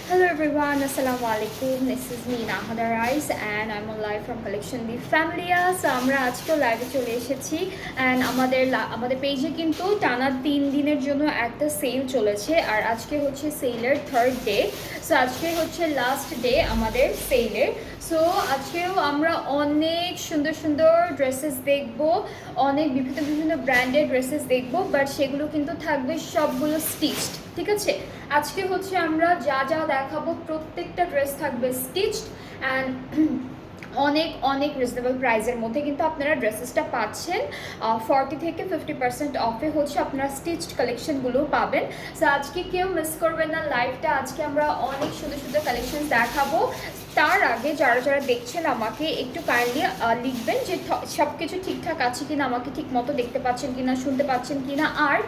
Hello everyone, Assalamualaikum. This is me Nahada Rice and I'm on live from Collection the Familia. So আমরা আজকে লাইভে চলে এসেছি and আমাদের পেজে কিন্তু টানা 3 দিনের জন্য একটা সেল চলেছে আর আজকে হচ্ছে সেলের 3rd ডে। সো আজকে হচ্ছে লাস্ট ডে আমাদের সেলের। সো আজকেও আমরা অনেক সুন্দর সুন্দর ড্রেসেস দেখব, অনেক বিভিন্ন ব্র্যান্ডের ড্রেসেস দেখব, বাট সেগুলো কিন্তু থাকবে সবগুলো স্টিচড। ঠিক আছে, আজকে হচ্ছে আমরা যা যা দেখাবো প্রত্যেকটা ড্রেস থাকবে স্টিচড অ্যান্ড অনেক অনেক রিজনেবল প্রাইসের মধ্যে কিন্তু আপনারা ড্রেসেসটা পাচ্ছেন। 40 থেকে 50% অফে হচ্ছে আপনারা স্টিচড কালেকশনগুলো পাবেন। সো আজকে কেউ মিস করবেন না লাইভটা। আজকে আমরা অনেক সুন্দর সুন্দর কালেকশন দেখাবো। তার আগে যারা যারা দেখছেন আমাকে একটু কাইন্ডলি লিখবেন যে সব কিছু ঠিকঠাক আছে কিনা, আমাকে ঠিক মতো দেখতে পাচ্ছেন কিনা, শুনতে পাচ্ছেন কিনা, আর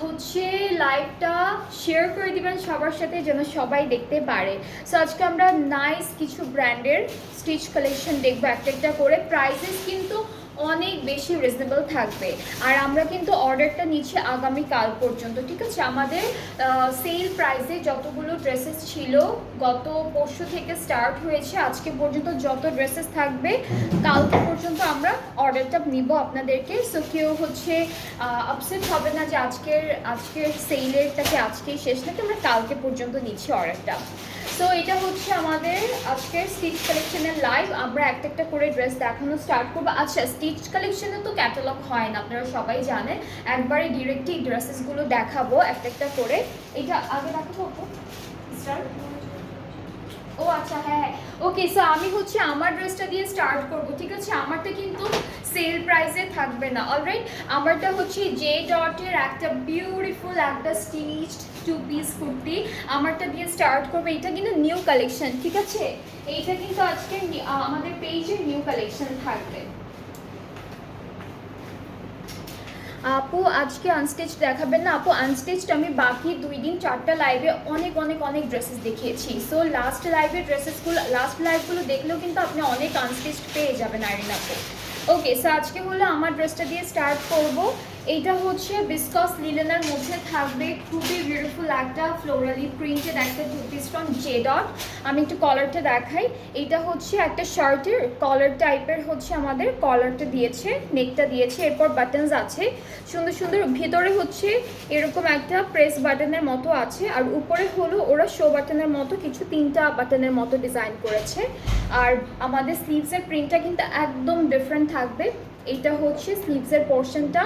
হচ্ছে লাইভটা শেয়ার করে দিবেন সবার সাথে যেন সবাই দেখতে পারে। সো আজকে আমরা নাইস কিছু ব্র্যান্ডের স্টিচ কালেকশন দেখবো একটা করে। প্রাইসেস কিন্তু অনেক বেশি রিজনেবল থাকবে আর আমরা কিন্তু অর্ডারটা নিচ্ছি আগামীকাল পর্যন্ত। ঠিক আছে, আমাদের সেল প্রাইসে যতগুলো ড্রেসেস ছিল গত পরশু থেকে স্টার্ট হয়েছে, আজকে পর্যন্ত যত ড্রেসেস থাকবে কালকে পর্যন্ত আমরা অর্ডারটা নিব আপনাদেরকে। সো কেউ হচ্ছে আপসেট হবে না যে আজকের সেলেরটাকে আজকেই শেষ নাকি, আমরা কালকে পর্যন্ত নিচ্ছি অর্ডারটা। সো এটা হচ্ছে আমাদের আজকের স্টিচ কালেকশনের লাইভ। আমরা একটা করে ড্রেস দেখানো স্টার্ট করবো। আচ্ছা, স্টিচ কালেকশনে তো ক্যাটালগ হয় না, আপনারা সবাই জানেন। একবারে ডিরেক্টলি ড্রেসেসগুলো দেখাবো একটা করে। এটা আগে দেখাবো স্টার্ট। ও আচ্ছা, হ্যাঁ ওকে। সো আমি হচ্ছে আমার ড্রেসটা দিয়ে স্টার্ট করব। ঠিক আছে, আমারটা কিন্তু সেল প্রাইসে থাকবে না। অলরাইট, আমারটা হচ্ছে জে ডটের একটা বিউটিফুল একটা স্টিচড 2 পিস কুর্তি, আমারটা দিয়ে স্টার্ট করবো। এটা কিন্তু নিউ কালেকশন। ঠিক আছে, এইটা কিন্তু আজকে আমাদের পেজে নিউ কালেকশন থাকবে। আপু আজকে আনস্টিচ দেখাবেন না? আপু আনস্টিচড আমি বাকি 2 দিন 4টা লাইভে অনেক ড্রেসেস দেখিয়েছি। সো লাস্ট লাইভগুলো দেখলেও কিন্তু আপনি অনেক আনস্টিচড পেয়ে যাবেন আরিন আপু। ওকে, সো আজকে হলো আমার ড্রেসটা দিয়ে স্টার্ট করব। এইটা হচ্ছে বিসকস লিলেনের মধ্যে থাকবে, খুবই বিউটিফুল একটা ফ্লোরালি প্রিন্টেড একটা 2 পিস ফ্রম জে ডট। আমি একটু কলারটা দেখাই। এটা হচ্ছে একটা শার্টের কলার টাইপের, হচ্ছে আমাদের কলারটা দিয়েছে, নেকটা দিয়েছে, এরপর বাটনস আছে সুন্দর সুন্দর। ভিতরে হচ্ছে এরকম একটা প্রেস বাটনের মতো আছে আর উপরে হলো ওরা শো বাটনের মতো কিছু 3টা বাটনের মতো ডিজাইন করেছে। আর আমাদের স্লিভসের প্রিন্টটা কিন্তু একদম ডিফারেন্ট থাকবে। এটা হচ্ছে স্লিভসের পোর্শনটা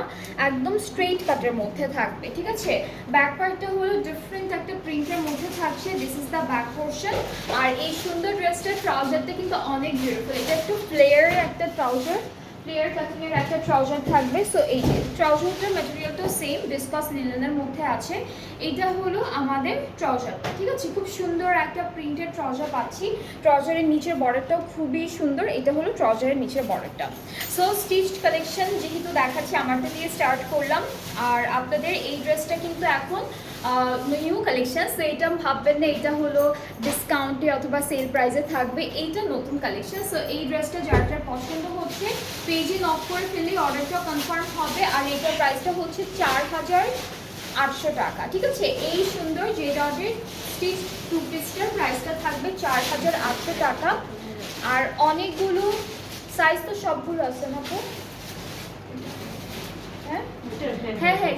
একদম স্ট্রেইট কাটের মধ্যে থাকবে। ঠিক আছে, ব্যাক পার্টটা হলো ডিফারেন্ট একটা প্রিন্টের মধ্যে থাকছে। This is the back portion. আর এই সুন্দর ড্রেসটার ট্রাউজারটা কিন্তু অনেক বিউটিফুল। এটা একটু ফ্লেয়ারের একটা ট্রাউজার, ফ্লেয়ার কাটিংয়ের একটা ট্রাউজার থাকবে। সো এই যে ট্রাউজারটার ম্যাটেরিয়ালটাও সেম বিসকস লিনেনের মধ্যে আছে। এটা হলো আমাদের ট্রাউজারটা। ঠিক আছে, খুব সুন্দর একটা প্রিন্টেড ট্রাউজার পাচ্ছি। ট্রাউজারের নিচের বর্ডারটাও খুবই সুন্দর। এটা হলো ট্রাউজারের নিচের বর্ডারটা। সো স্টিচড কালেকশন যেহেতু দেখাচ্ছি, আমারটা দিয়ে স্টার্ট করলাম। আর আপনাদের এই ড্রেসটা কিন্তু এখন নিউ কালেকশন। সো এটা ভাববেন না এটা হলো ডিসকাউন্টে অথবা সেল প্রাইসে থাকবে, এইটা নতুন কালেকশন। সো এই ড্রেসটা যার যার পছন্দ হচ্ছে পেজে নক করে ফেললে অর্ডারটা কনফার্ম হবে। আর এটার প্রাইসটা হচ্ছে 4800 টাকা। ঠিক আছে, এই সুন্দর জে ডটের স্টিচ 2 পিসটার প্রাইসটা থাকবে 4800 টাকা। আর অনেকগুলো সাইজ তো সবগুলো আছে না তো? হ্যাঁ হ্যাঁ,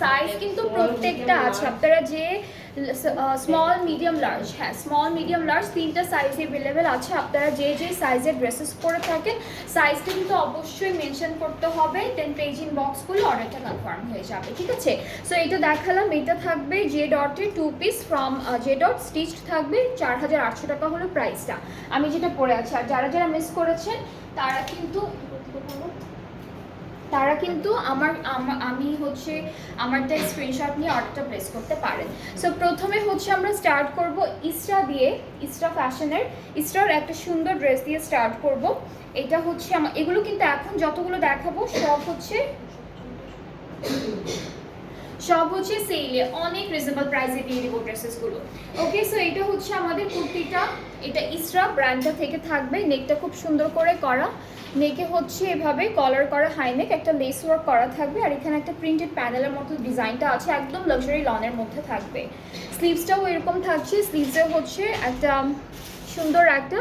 সাইজ কিন্তু প্রত্যেকটা আছে। আপনারা যে স্মল মিডিয়াম লার্জ, হ্যাঁ স্মল মিডিয়াম লার্জ 3টা সাইজ অ্যাভেলেবেল আছে। আপনারা যে সাইজের ড্রেসেস পরে থাকেন সাইজটা কিন্তু অবশ্যই মেনশন করতে হবে, দেন পেজ ইনবক্স করলে অর্ডারটা কনফার্ম হয়ে যাবে। ঠিক আছে, সো এটা দেখালাম। এটা থাকবে জে ডটের 2 piece from J dot stitched থাকবে 4800 টাকা হলো প্রাইসটা। আমি যেটা পরে আছি, আর যারা যারা মিস করেছেন তারা কিন্তু তারা কিন্তু আমি হচ্ছে আমারটা স্ক্রিনশট নিয়ে অর্ডারটা প্লেস করতে পারেন। সো প্রথমে হচ্ছে আমরা স্টার্ট করব ইসরা দিয়ে, ইসরা ফ্যাশনের ইসরার একটা সুন্দর ড্রেস দিয়ে স্টার্ট করব। এটা হচ্ছে এগুলো কিন্তু এখন যতগুলো দেখাবো সব হচ্ছে সেলে, অনেক রিজনেবল প্রাইসে দিয়ে দিব ড্রেসেসগুলো। ওকে, সো এটা হচ্ছে আমাদের কুর্তিটা, এটা ইসরা ব্র্যান্ডটা থেকে থাকবে। নেকটা খুব সুন্দর করে করা, নেকে হচ্ছে এভাবে কলার করা হাইনেক, একটা লেস ওয়ার্ক করা থাকবে, আর এখানে একটা প্রিন্টেড প্যানেলের মতো ডিজাইনটা আছে, একদম লাক্সারি লনের মধ্যে থাকবে। স্লিভসটাও এরকম থাকছে, স্লিভসে হচ্ছে একটা সুন্দর একটা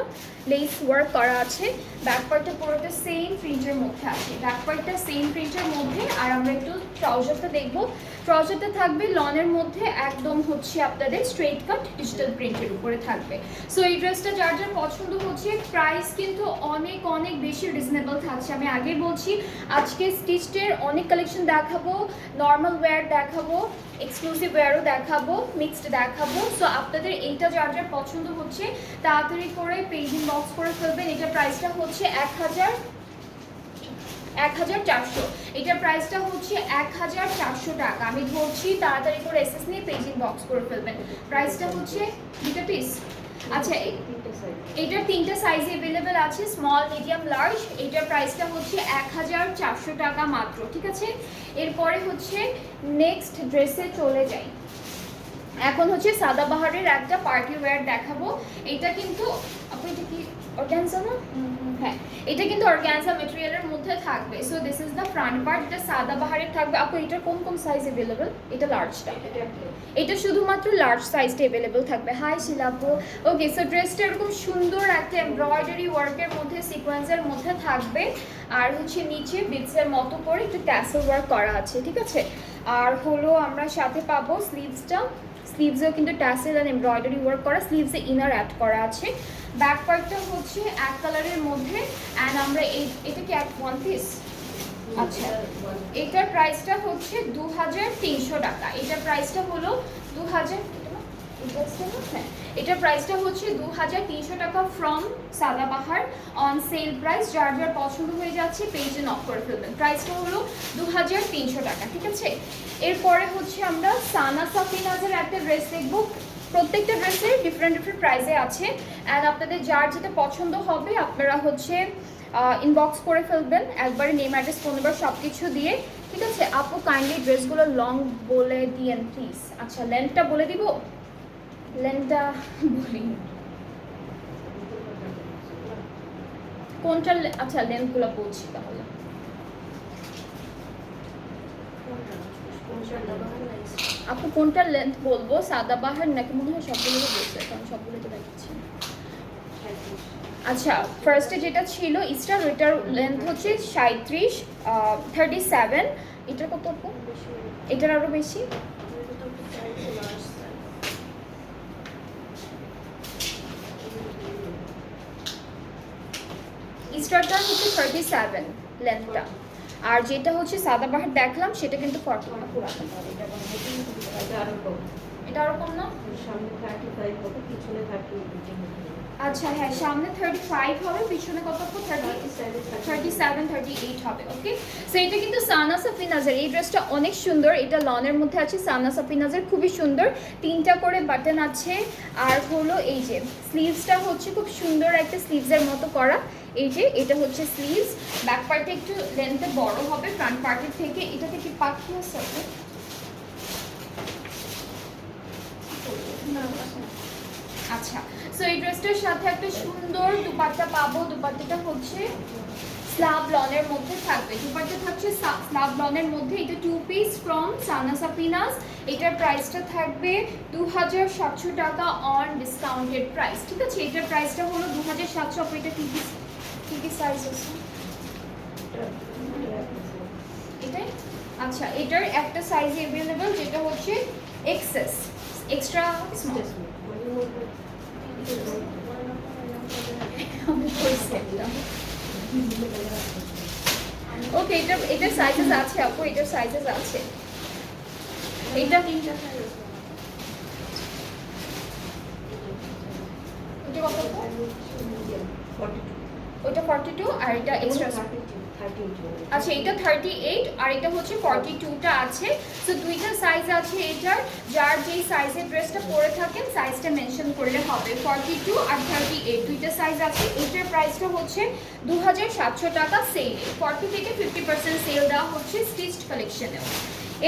লেস ওয়ার্ক করা আছে। ব্যাক পার্টটা পুরোটা সেম প্রিন্টের মধ্যে আছে, ব্যাক পার্টটা সেম প্রিন্টের মধ্যে। আর আমরা একটু ট্রাউজারটা দেখবো, ট্রাউজারটা থাকবে লনের মধ্যে, একদম হচ্ছে আপনাদের স্ট্রেট কাট ডিজিটাল প্রিন্টের উপরে থাকবে। সো এই ড্রেসটা যার যার পছন্দ হচ্ছে, প্রাইস কিন্তু অনেক অনেক বেশি রিজনেবল থাকছে। আমি আগে বলছি আজকে স্টিচডের অনেক কালেকশন দেখাবো, নর্মাল ওয়্যার দেখাবো, এক্সক্লুসিভ ওয়্যারও দেখাবো, মিক্সড দেখাবো। সো আপনাদের এইটা যার যার পছন্দ হচ্ছে তাড়াতাড়ি করে পেজ ইনবক্স করে ফেলবেন। এটার প্রাইসটা হচ্ছে 1400, এটার প্রাইসটা হচ্ছে 1400 টাকা। আমি ধরছি, তাড়াতাড়ি করে এসএস নিয়ে পেজ ইনবক্স করে ফেলবেন। প্রাইসটা হচ্ছে 2 পিস। আচ্ছা, এটার 3টা সাইজে অ্যাভেলেবেল আছে, স্মল, মিডিয়াম, লার্জ। এটার প্রাইসটা হচ্ছে 1400 টাকা মাত্র, ঠিক আছে। এরপরে হচ্ছে নেক্সট ড্রেসে চলে যাই। এখন হচ্ছে সাদাবাহারের একটা পার্টি ওয়্যার দেখাবো। এটা কিন্তু এটা কি অর্গানজা না? হ্যাঁ, এটা কিন্তু অর্গানজা ম্যাটেরিয়ালের মধ্যে থাকবে। So this is the front part, এটা সাদাবাহারের থাকবে। এটার কোন কোন সাইজ অ্যাভেলেবেল? এটা লার্জটা, এটা শুধুমাত্র লার্জ সাইজটা অ্যাভেলেবেল থাকবে। হাই শিলাপু। ওকে, সো ড্রেসটা এরকম সুন্দর একটা এমব্রয়ডারি ওয়ার্কের মধ্যে, সিকোয়েন্সের মধ্যে থাকবে। আর হচ্ছে নিচে বিটসের মতো করে একটু ট্যাসেল ওয়ার্ক করা আছে, ঠিক আছে। আর হলো আমরা সাথে পাবো স্লিভসটা, স্লিভসেও কিন্তু ট্যাসেল আর এমব্রয়ডারি ওয়ার্ক করা, স্লিভসে ইনার অ্যাড করা আছে। ব্যাক পার্টটা হচ্ছে এক কালারের মধ্যে। অ্যান্ড আমরা এটা কি ওয়ান পিস? আচ্ছা, এটার প্রাইসটা হচ্ছে 2300 টাকা। এটার প্রাইসটা হলো 2000, হ্যাঁ, এটার প্রাইসটা হচ্ছে 2300 টাকা from Sadabahar, on sell price. যার যার পছন্দ হয়ে যাচ্ছে পেজে নক করে ফেলবেন। প্রাইসটা হলো 2300 টাকা, ঠিক আছে। এরপরে হচ্ছে আমরা সানা সাফিনাজের একটা ড্রেস দেখবো। প্রত্যেকটা ড্রেসের ডিফারেন্ট ডিফারেন্ট প্রাইসে আছে। অ্যান্ড আপনাদের যার যেটা পছন্দ হবে আপনারা হচ্ছে ইনবক্স করে ফেলবেন, একবারে নেম, অ্যাড্রেস, ফোন নাম্বার সব কিছু দিয়ে, ঠিক আছে। আপু কাইন্ডলি ড্রেসগুলো লং বলে দিয়েন প্লিজ। আচ্ছা, লেন্থটা বলে দিব, লেন্থটা বলি কোনটা। আচ্ছা, লেন্থগুলো বলছি তাহলে। আপু কোনটা লেন্থ বলবো, সাদাবাহার নাকি? মনে হয় সবগুলো বলছে, কারণ সবগুলো তো দেখাচ্ছি। আচ্ছা, ফার্স্টে যেটা ছিল ইস্টার, ওইটার লেন্থ হচ্ছে 37। এটার কত আপু? এটার আরো বেশি। স্টারটা হচ্ছে 37 লেন্থটা, আর যেটা হচ্ছে সাদাবাহার দেখলাম সেটা কিন্তু 40। এটা আরো কম না? আচ্ছা, হ্যাঁ, সামনে 35 হবে, পিছনে কত? 37, 38 হবে। ওকে, সো এটা কিন্তু সানা সাফিনাজের। এই ড্রেসটা অনেক সুন্দর, এটা লনের মধ্যে আছে, সানা সাফিনাজের, খুবই সুন্দর। 3টা করে বাটন আছে। আর হলো এই যে স্লিভসটা হচ্ছে খুব সুন্দর একটা স্লিভসের মতো করা। এই যে এটা হচ্ছে স্লিভস। ব্যাক পার্টে একটু লেন্থে বড় হবে ফ্রন্ট পার্টের থেকে। এটা থেকে পাখি আছে। আচ্ছা, সো এই ড্রেসটার সাথে একটা সুন্দর দুপাট্টা পাবো। দুপাট্টাটা হচ্ছে স্লাব লনের মধ্যে থাকবে, দুপাট্টা থাকছে স্লাব লনের মধ্যে। এটা 2 পিস ফ্রম সানা সাফিনাজ। এটার প্রাইসটা থাকবে 2700 টাকা অন ডিসকাউন্টেড প্রাইস, ঠিক আছে। এটার প্রাইসটা হলো 2700। এটা কি সাইজ আছে এটাই? আচ্ছা, এটার একটা সাইজ অ্যাভেলেবল, যেটা হচ্ছে এক্সেস, এক্সট্রা স্মল। ওকে, এটার সাইজেস আছে আপু, এটার সাইজেস আছে। এটা 3টা সাইজ। এটা কত? ওইটা 42 আর এটা এক্সট্রা। আচ্ছা এটা 38 আর এটা হচ্ছে 42টা আছে। সো দুইটা সাইজ আছে এটার, যার যেই সাইজের ড্রেসটা পরে থাকেন সাইজটা মেনশন করলে হবে। 42 আর 38 দুইটা সাইজ আছে। এটার প্রাইসটা হচ্ছে 2700 টাকা সেল, 40 থেকে 50% সেল দেওয়া হচ্ছে স্টিচড কালেকশনেও।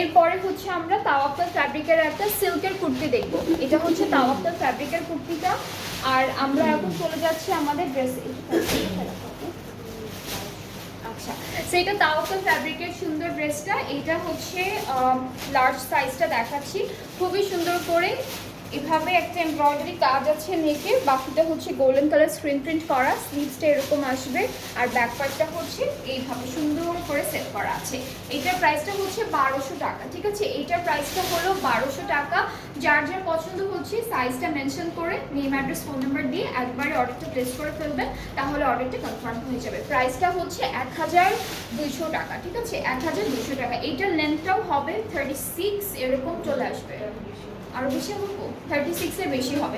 এরপরে হচ্ছে আমরা তাওয়াক্কাল ফ্যাব্রিকের একটা সিল্কের কুর্তি দেখব। এটা হচ্ছে তাওয়াক্কাল ফ্যাব্রিকের কুর্তিটা। আর আমরা এখন চলে যাচ্ছি আমাদের ড্রেসে। আচ্ছা সেটা তাওয়াক্কাল ফ্যাব্রিকের সুন্দর ড্রেসটা, এটা হচ্ছে লার্জ সাইজটা দেখাচ্ছি। খুবই সুন্দর করে এভাবে একটা এমব্রয়ডারি কাজ আছে নেকে, বাকিটা হচ্ছে গোল্ডেন কালার স্ক্রিন প্রিন্ট করা। স্লিভসটা এরকম আসবে আর ব্যাক পার্টটা হচ্ছে এইভাবে সুন্দর করে সেট করা আছে। এইটার প্রাইসটা হচ্ছে 1200 টাকা, ঠিক আছে। এইটার প্রাইসটা হলো 1200 টাকা। যার যার পছন্দ হচ্ছে সাইজটা মেনশন করে নেম অ্যাড্রেস ফোন নাম্বার দিয়ে একবারে অর্ডারটা প্লেস করে ফেলবেন, তাহলে অর্ডারটা কনফার্ম হয়ে যাবে। প্রাইসটা হচ্ছে 1200 টাকা, ঠিক আছে, 1200 টাকা। এইটার লেন্থটাও হবে 36 এরকম চলে আসবে। আরও বেশি বলবো, 36 এর বেশি হবে,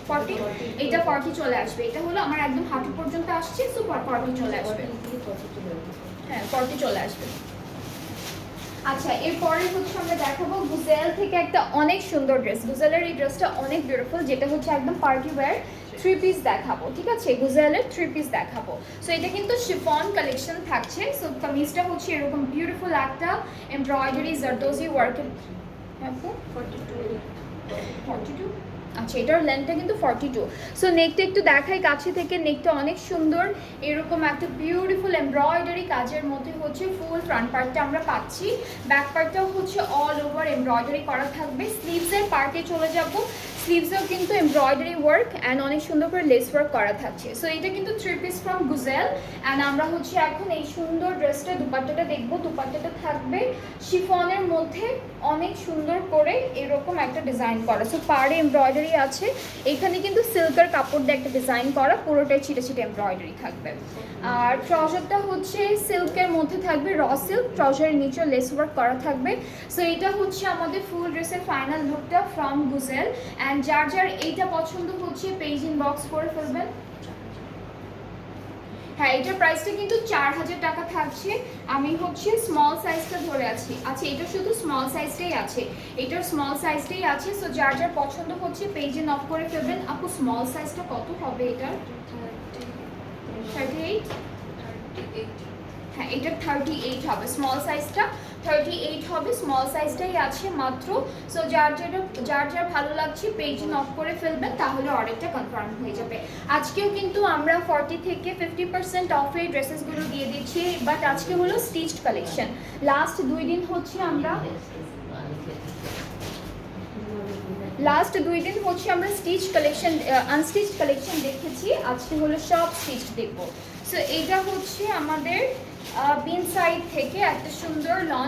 40 এটা 40 চলে আসবে। এটা হলো আমার একদম হাঁটু পর্যন্ত আসছে, সো 40 চলে আসবে। হ্যাঁ 40 চলে আসবে। আচ্ছা এরপরে হচ্ছে আমরা দেখাবো গুজেল থেকে একটা অনেক সুন্দর ড্রেস। গুজেলের এই ড্রেসটা অনেক বিউটিফুল, যেটা হচ্ছে একদম পার্টি ওয়্যার। 3 পিস দেখাবো, ঠিক আছে, গুজেলের 3 পিস দেখাবো। সো এটা কিন্তু শিফন কালেকশন থাকছে। সো কামিজটা হচ্ছে এরকম বিউটিফুল একটা এমব্রয়ডারি জারদোজি ওয়ার্কের। 42, আচ্ছা এটার লেন্থটা কিন্তু 42। সো নেকটা একটু দেখাই কাছে থেকে, নেকটা অনেক সুন্দর, এরকম একটা বিউটিফুল এমব্রয়ডারি কাজের মধ্যে হচ্ছে ফুল ফ্রন্ট পার্টটা আমরা পাচ্ছি। ব্যাক পার্টটাও হচ্ছে অল ওভার এমব্রয়ডারি করা থাকবে। স্লিভসের পার্টে চলে যাব, স্লিভসেও কিন্তু এমব্রয়ডারি ওয়ার্ক অ্যান্ড অনেক সুন্দর করে লেস ওয়ার্ক করা থাকছে। সো এটা কিন্তু 3 পিস ফ্রম গুজেল। অ্যান্ড আমরা হচ্ছে এখন এই সুন্দর ড্রেসটা দুপাট্টাটা দেখবো। দুপাট্টাটা থাকবে শিফনের মধ্যে অনেক সুন্দর করে এরকম একটা ডিজাইন করা। সো পাড়ে এমব্রয়ডারি আছে, এখানে কিন্তু সিল্কের কাপড় দিয়ে একটা ডিজাইন করা, পুরোটাই ছিটে ছিটে এমব্রয়ডারি থাকবে। আর ট্রাউজারটা হচ্ছে সিল্কের মধ্যে থাকবে, র সিল্ক। ট্রাউজারের নিচে লেস ওয়ার্ক করা থাকবে। সো এটা হচ্ছে আমাদের ফুল ড্রেসের ফাইনাল লুকটা ফ্রম গুজেল। অ্যান্ড যার যার এইটা পছন্দ হচ্ছে পেজ ইনবক্স করে ফেলবেন। হ্যাঁ এটার প্রাইসটা কিন্তু 4000 টাকা থাকছে। আমি হচ্ছে স্মল সাইজটা ধরে আছি। আচ্ছা এটা শুধু স্মল সাইজটাই আছে, এটার স্মল সাইজটাই আছে। সো যার যার পছন্দ হচ্ছে পেজে নক করে ফেলবেন। আপু স্মল সাইজটা কত হবে এটার? 38। হ্যাঁ এটা 38 হবে, স্মল সাইজটা 38 হবে, স্মল সাইজটাই আছে মাত্র। সো যার যার ভালো লাগছে পেজে নক করে ফেলবেন, তাহলে অর্ডারটা কনফার্ম হয়ে যাবে। আজকেও কিন্তু আমরা 40 থেকে 50% অফে ড্রেসেসগুলো দিয়ে দিচ্ছি, বাট আজকে হলো স্টিচড কালেকশন। লাস্ট 2 দিন হচ্ছে আমরা স্টিচ কালেকশন, আনস্টিচড কালেকশন দেখেছি, আজকে হলো সব স্টিচড দেখবো। সো এটা হচ্ছে আমাদের বিন সাইড থেকে একটা সুন্দর লং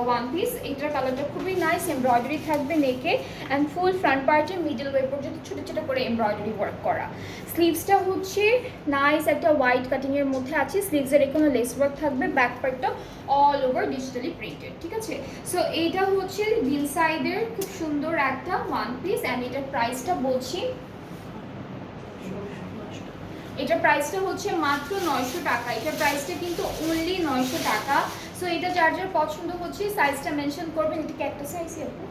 ওয়ান পিস। এটার কালারটা খুবই নাইস, এমব্রয়ডারি থাকবে নেকে অ্যান্ড ফুল ফ্রন্ট পার্টে মিডল ওয়ে পর্যন্ত ছোটো ছোটো করে এমব্রয়ডারি ওয়ার্ক করা। স্লিভসটা হচ্ছে নাইস একটা হোয়াইট কাটিংয়ের মধ্যে আছে, স্লিভসের এখানে লেস ওয়ার্ক থাকবে। ব্যাক পার্টটা অল ওভার ডিজিটালি প্রিন্টেড, ঠিক আছে। সো এইটা হচ্ছে বিন সাইডের খুব সুন্দর একটা ওয়ান পিস। অ্যান্ড এটার প্রাইসটা বলছি, এটার প্রাইসটা হচ্ছে মাত্র 900 টাকা। এটার প্রাইসটা কিন্তু অনলি 900 টাকা। সো এটা যার যার পছন্দ হচ্ছে সাইজটা মেনশন করবেন। এটা কি একটা সাইজই আছে?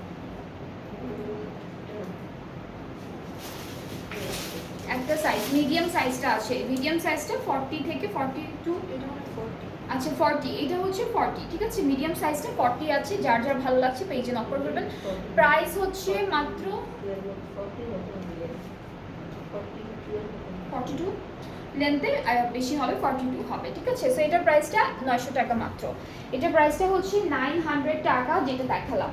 একটা সাইজ মিডিয়াম সাইজটা আছে, মিডিয়াম সাইজটা 40 থেকে 42। আচ্ছা 40, এটা হচ্ছে 40, ঠিক আছে। মিডিয়াম সাইজটা 40 আছে, যার যার ভালো লাগছে পেজে নক করে ফেলবেন। প্রাইস হচ্ছে মাত্র 42, লেন্থে বেশি হবে 42 হবে, ঠিক আছে। সো এটার প্রাইসটা 900 টাকা মাত্র। এটার প্রাইসটা হচ্ছে 900 টাকা, যেটা দেখালাম।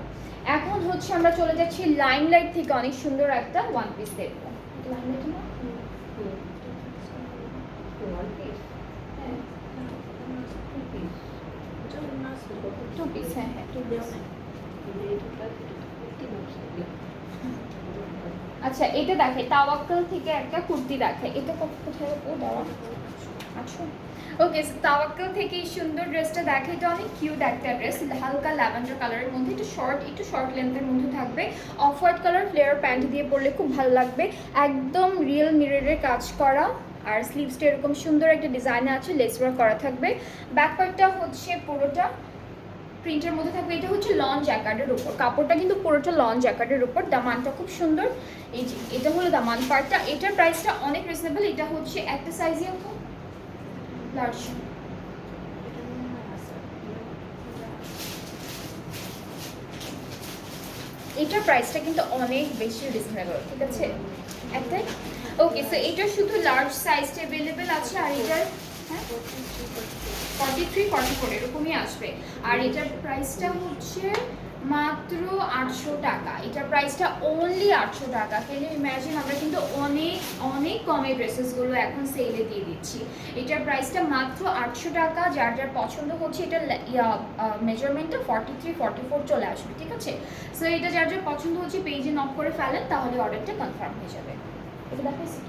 এখন হচ্ছে আমরা চলে যাচ্ছি লাইমলাইট থেকে অনেক সুন্দর একটা ওয়ান পিস দেখবো। লাইমলাইট না টু পিস, হ্যাঁ হ্যাঁ টু পিস। আচ্ছা এটা দেখে তাওয়াক্কাল থেকে একটা কুর্তি দেখে, এটা কোথায় ও দেওয়া? আচ্ছা ওকে, তাওয়াক্কাল থেকে এই সুন্দর ড্রেসটা দেখে। এটা অনেক কিউট একটা ড্রেস, হালকা ল্যাভেন্ডার কালারের মধ্যে, একটু শর্ট লেন্থের মধ্যে থাকবে। Off white colour flair pant দিয়ে পরলে খুব ভালো লাগবে। একদম রিয়েল মিররের কাজ করা আর স্লিভসটা এরকম সুন্দর একটা ডিজাইনে আছে, লেস ওয়ার্ক করা থাকবে। ব্যাক পার্টটা হচ্ছে পুরোটা প্রিন্টের মধ্যে থাকবে। এটা হচ্ছে লন জ্যাকেটের উপর, কাপড়টা কিন্তু পুরোটা লন জ্যাকেটের উপর। দামানটা খুব সুন্দর, এই যে এটা হলো দামান পার্টটা। এটার প্রাইসটা অনেক রিজনেবল। এটা হচ্ছে একটা সাইজই লার্জ। এটার প্রাইসটা কিন্তু অনেক বেশি রিজনেবল, ঠিক আছে একটাই। ওকে, সো এটা শুধু লার্জ সাইজটা অ্যাভেলেবেল আছে। আর এটার 43 44 এরকমই আসবে। আর এটার প্রাইসটা হচ্ছে মাত্র 800 টাকা। এটার প্রাইসটা অনলি 800 টাকা। Can you imagine? আমরা কিন্তু অনেক অনেক কমে ড্রেসেসগুলো এখন সেলে দিয়ে দিচ্ছি। এটার প্রাইসটা মাত্র 800 টাকা। যার যার পছন্দ হচ্ছে, এটা মেজারমেন্টটা 43 44 চলে আসবে, ঠিক আছে। সো এটা যার যার পছন্দ হচ্ছে পেজে নক করে ফেলেন, তাহলে অর্ডারটা কনফার্ম হয়ে যাবে। এটা দেখাইছি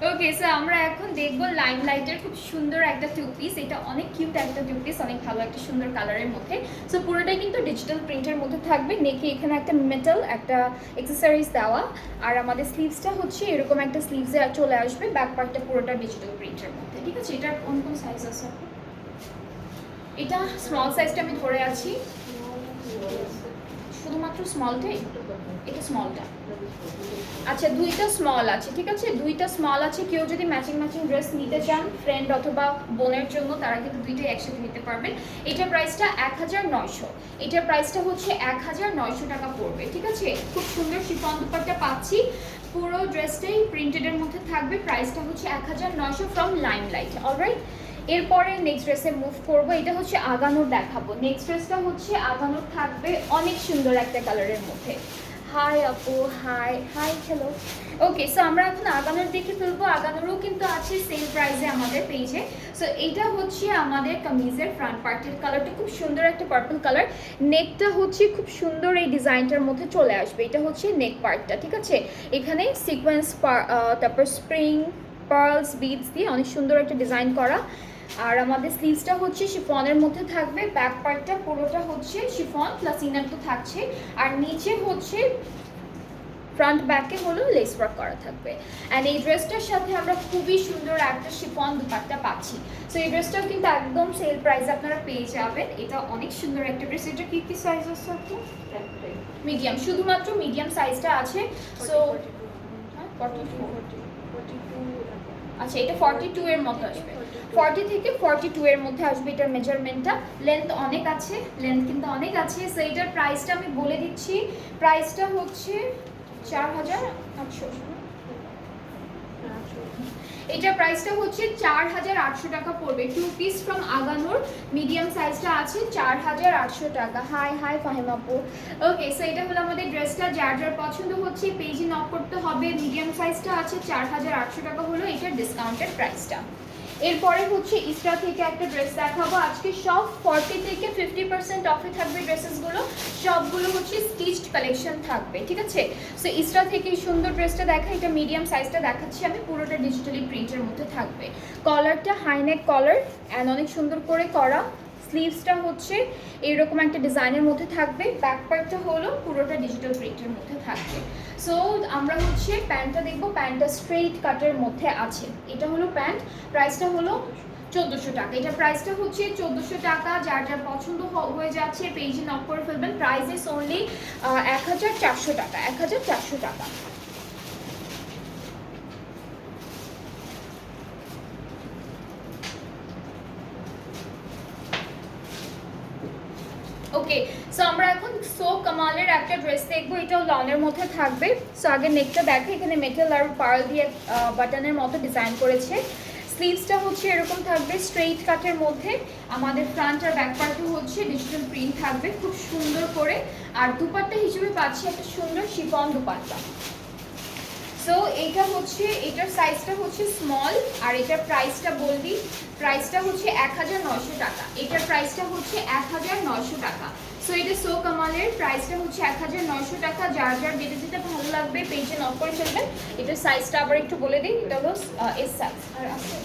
ওকে। সো আমরা এখন দেখবো লাইমলাইটের খুব সুন্দর একটা টু পিস। এটা অনেক কিউট একটা টু পিস, অনেক ভালো একটা সুন্দর কালারের মধ্যে। সো পুরোটাই কিন্তু ডিজিটাল প্রিন্টের মধ্যে থাকবে। নেকে এখানে একটা মেটাল একটা অ্যাক্সেসরিজ দেওয়া। আর আমাদের স্লিভসটা হচ্ছে এরকম একটা স্লিভসে চলে আসবে। ব্যাক পার্টটা পুরোটা ডিজিটাল প্রিন্টের মধ্যে, ঠিক আছে। এটার কোন কোন সাইজ আছে? এটা স্মল সাইজটা আমি ধরে আছি, শুধুমাত্র স্মলটাই। এটা স্মলটা, আচ্ছা দুইটা স্মল আছে, ঠিক আছে, দুইটা স্মল আছে। কেউ যদি ম্যাচিং ড্রেস নিতে চান ফ্রেন্ড অথবা বোনের জন্য, তারা কিন্তু দুইটাই একসাথে নিতে পারবেন। এটার প্রাইসটা 1900। এটার প্রাইসটা হচ্ছে 1900 টাকা পড়বে, ঠিক আছে। খুব সুন্দর শিফন দুপাট্টা পাচ্ছি, পুরো ড্রেসটাই প্রিন্টেডের মধ্যে থাকবে। প্রাইসটা হচ্ছে 1900 ফ্রম লাইমলাইট। অলরাইট, এরপরে নেক্সট ড্রেসে মুভ করবো। এটা হচ্ছে আগানোর দেখাবো। নেক্সট ড্রেসটা হচ্ছে আগানোর থাকবে, অনেক সুন্দর একটা কালারের মধ্যে। হাই আপু, হাই হাই, হ্যালো। ওকে, সো আমরা এখন আগানোর দেখে ফেলবো। আগানোরও কিন্তু আছে সেম প্রাইসে আমাদের পেজে। সো এইটা হচ্ছে আমাদের কামিজের ফ্রন্ট পার্টের কালারটা খুব সুন্দর একটা পার্পল কালার। নেকটা হচ্ছে খুব সুন্দর এই ডিজাইনটার মধ্যে চলে আসবে। এটা হচ্ছে নেক পার্টটা, ঠিক আছে। এখানে সিকোয়েন্স তারপর স্প্রিং পার্লস বিডস দিয়ে অনেক সুন্দর একটা ডিজাইন করা। আর আমাদের স্লিভসটা হচ্ছে শিফনের মধ্যে থাকবে। ব্যাক পার্টটা পুরোটা হচ্ছে শিফন প্লাস ইনার তো থাকছে। আর নিচে হচ্ছে ফ্রন্ট ব্যাকে হলো লেস ওয়ার্ক করা থাকবে। অ্যান্ড এই ড্রেসটার সাথে আমরা খুবই সুন্দর একটা শিফন দুপাট্টা পাচ্ছি। সো এই ড্রেসটাও কিন্তু একদম সেল প্রাইসে আপনারা পেয়ে যাবেন। এটা অনেক সুন্দর একটা ড্রেস। এটা কি কি সাইজ আছে আপু? মিডিয়াম, শুধুমাত্র মিডিয়াম সাইজটা আছে। সো আচ্ছা, এটা 42 এর মতো আসবে, 40 থেকে 42 এর মধ্যে আসবে এটার মেজারমেন্টটা। লেন্থ অনেক আছে, লেন্থ কিন্তু অনেক আছে। সো এটার প্রাইসটা আমি বলে দিচ্ছি। প্রাইসটা হচ্ছে 4800। এটার প্রাইসটা হচ্ছে 4800 টাকা পড়বে। টু পিস ফ্রম আগানোর মিডিয়াম সাইজটা আছে 4800 টাকা। হাই হাই ফাহিম আপু। ওকে, সো এটা হলো আমাদের ড্রেসটা। যার যার পছন্দ হচ্ছে পেজে নক করতে হবে। মিডিয়াম সাইজটা আছে 4800 টাকা হলো এটার ডিসকাউন্টেড প্রাইসটা। এরপরে হচ্ছে ইস্ট্রা থেকে একটা ড্রেস দেখাবো। আজকে সব 40 থেকে 50% অফে থাকবে ড্রেসেসগুলো। সবগুলো হচ্ছে স্টিচড কালেকশন থাকবে, ঠিক আছে। সো ইস্ট্রা থেকে এই সুন্দর ড্রেসটা দেখা। এটা মিডিয়াম সাইজটা দেখাচ্ছি আমি, পুরোটা ডিজিটালি প্রিন্টের মধ্যে থাকবে। কলারটা হাইনেক কলার অ্যান্ড অনেক সুন্দর করে করা। স্লিভসটা হচ্ছে এরকম একটা ডিজাইনের মধ্যে থাকবে। ব্যাক পার্টটা হলো পুরোটা ডিজিটাল প্রিন্টের মধ্যে থাকবে। সো আমরা হচ্ছে প্যান্টটা দেখবো। প্যান্টটা স্ট্রেইট কাটের মধ্যে আছে। এটা হলো প্যান্ট, প্রাইসটা হলো 1400 টাকা। এটা প্রাইসটা হচ্ছে 1400 টাকা। যার যার পছন্দ হয়ে যাচ্ছে পেজে নক করে ফেলবেন। প্রাইস ইজ অনলি 1400 টাকা, 1400 টাকা। ওকে, সো আমরা এখন সো কামালের একটা ড্রেস দেখবো। এটাও লনের মধ্যে থাকবে। সো আগে নেকটা দেখে, এখানে মেটাল আর পার্ল দিয়ে বাটনের মতো ডিজাইন করেছে। স্লিভসটা হচ্ছে এরকম থাকবে স্ট্রেইট কাটের মধ্যে। আমাদের ফ্রন্ট আর ব্যাক পার্টও হচ্ছে ডিজিটাল প্রিন্ট থাকবে খুব সুন্দর করে। আর দুপাট্টা হিসেবে পাচ্ছি একটা সুন্দর শিফন দুপাট্টা। সো এইটা হচ্ছে, এটার সাইজটা হচ্ছে স্মল। আর এটার প্রাইসটা বলবি, প্রাইসটা হচ্ছে 1900 টাকা। এটার প্রাইসটা হচ্ছে 1900 টাকা। সো এটা সো কামালের প্রাইসটা হচ্ছে 1900 টাকা। যার যার যেটা যেটা ভালো লাগবে পেজে নক করে ফেলবেন। এটার সাইজটা আবার একটু বলে দিই, এটা হলো এস সাইজ। আর আছে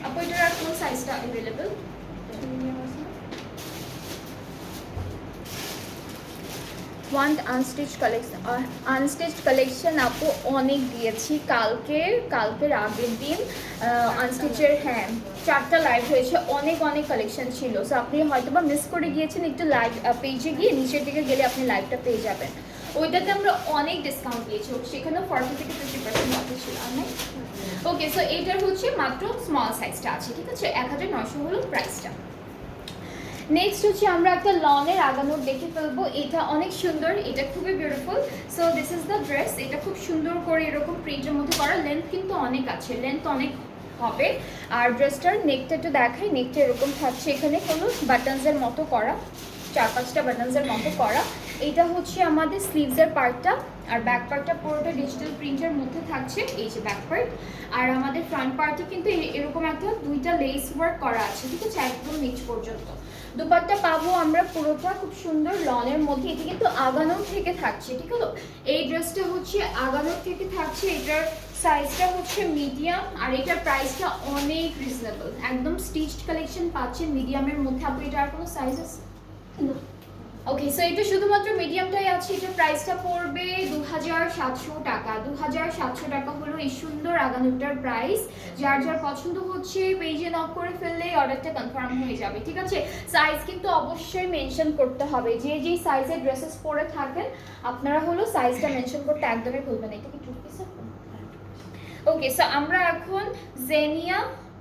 আপু, এটার আর কোন সাইজটা available? Want unstitch collection, unstitch collection আপু অনেক দিয়েছি। কালকের আগের দিন আনস্টিচের হ্যাঁ 4টা লাইভ হয়েছে, অনেক কালেকশন ছিল। সো আপনি হয়তো বা মিস করে গিয়েছেন, একটু লাইভ পেজে গিয়ে নিচের দিকে গেলে আপনি লাইভটা পেয়ে যাবেন। ওইটাতে আমরা অনেক ডিসকাউন্ট দিয়েছি, সেখানে 40 থেকে 50% অফার ছিল। ওকে, সো এইটার হচ্ছে মাত্র স্মল সাইজটা আছে, ঠিক আছে। 1900 হলো প্রাইসটা। নেক্সট হচ্ছে আমরা একটা লনের আগানোর দেখে ফেলবো। এটা অনেক সুন্দর, এটা খুবই beautiful. So this is the dress. এটা খুব সুন্দর করে এরকম প্রিন্টের মধ্যে করা, লেন্থ কিন্তু অনেক আছে, লেন্থ অনেক হবে। আর ড্রেসটার নেকটা একটু দেখাই, নেকটা এরকম থাকছে, এখানে কোনো বাটনসের মতো করা, 4-5টা বাটনসের মতো করা। এটা হচ্ছে আমাদের স্লিভসের পার্টটা, আর ব্যাক পার্টটা পুরোটা ডিজিটাল প্রিন্টের মধ্যে থাকছে, এই যে ব্যাক পার্ট। আর আমাদের ফ্রন্ট পার্টে কিন্তু এরকম একটা 2টা লেস ওয়ার্ক করা আছে, ঠিক আছে, একদম নিচ পর্যন্ত। দুপাট্টা পাবো আমরা পুরোটা খুব সুন্দর লনের মধ্যে। এটা কিন্তু আগানোর থেকে থাকছে, ঠিক আছে। এই ড্রেসটা হচ্ছে আগানোর থেকে থাকছে, এটার সাইজটা হচ্ছে মিডিয়াম, আর এটার প্রাইসটা অনেক রিজনেবল, একদম স্টিচড কালেকশন পাচ্ছেন মিডিয়ামের মধ্যে। আপনি এটার কোনো সাইজ আছে? ওকে, সো এটা শুধুমাত্র মিডিয়ামটাই আছে। এটার প্রাইসটা পড়বে 2700 টাকা। 2700 টাকা হলো এই সুন্দর আগানোটার প্রাইস। যার পছন্দ হচ্ছে পেজে নক করে ফেললেই অর্ডারটা কনফার্ম হয়ে যাবে, ঠিক আছে। সাইজ কিন্তু অবশ্যই মেনশন করতে হবে, যে যেই সাইজের ড্রেসেস পরে থাকেন আপনারা হলো সাইজটা মেনশন করতে একদমই ভুলবেন না। এটা কি 2 পিস? ওকে, সো আমরা এখন জেনিয়া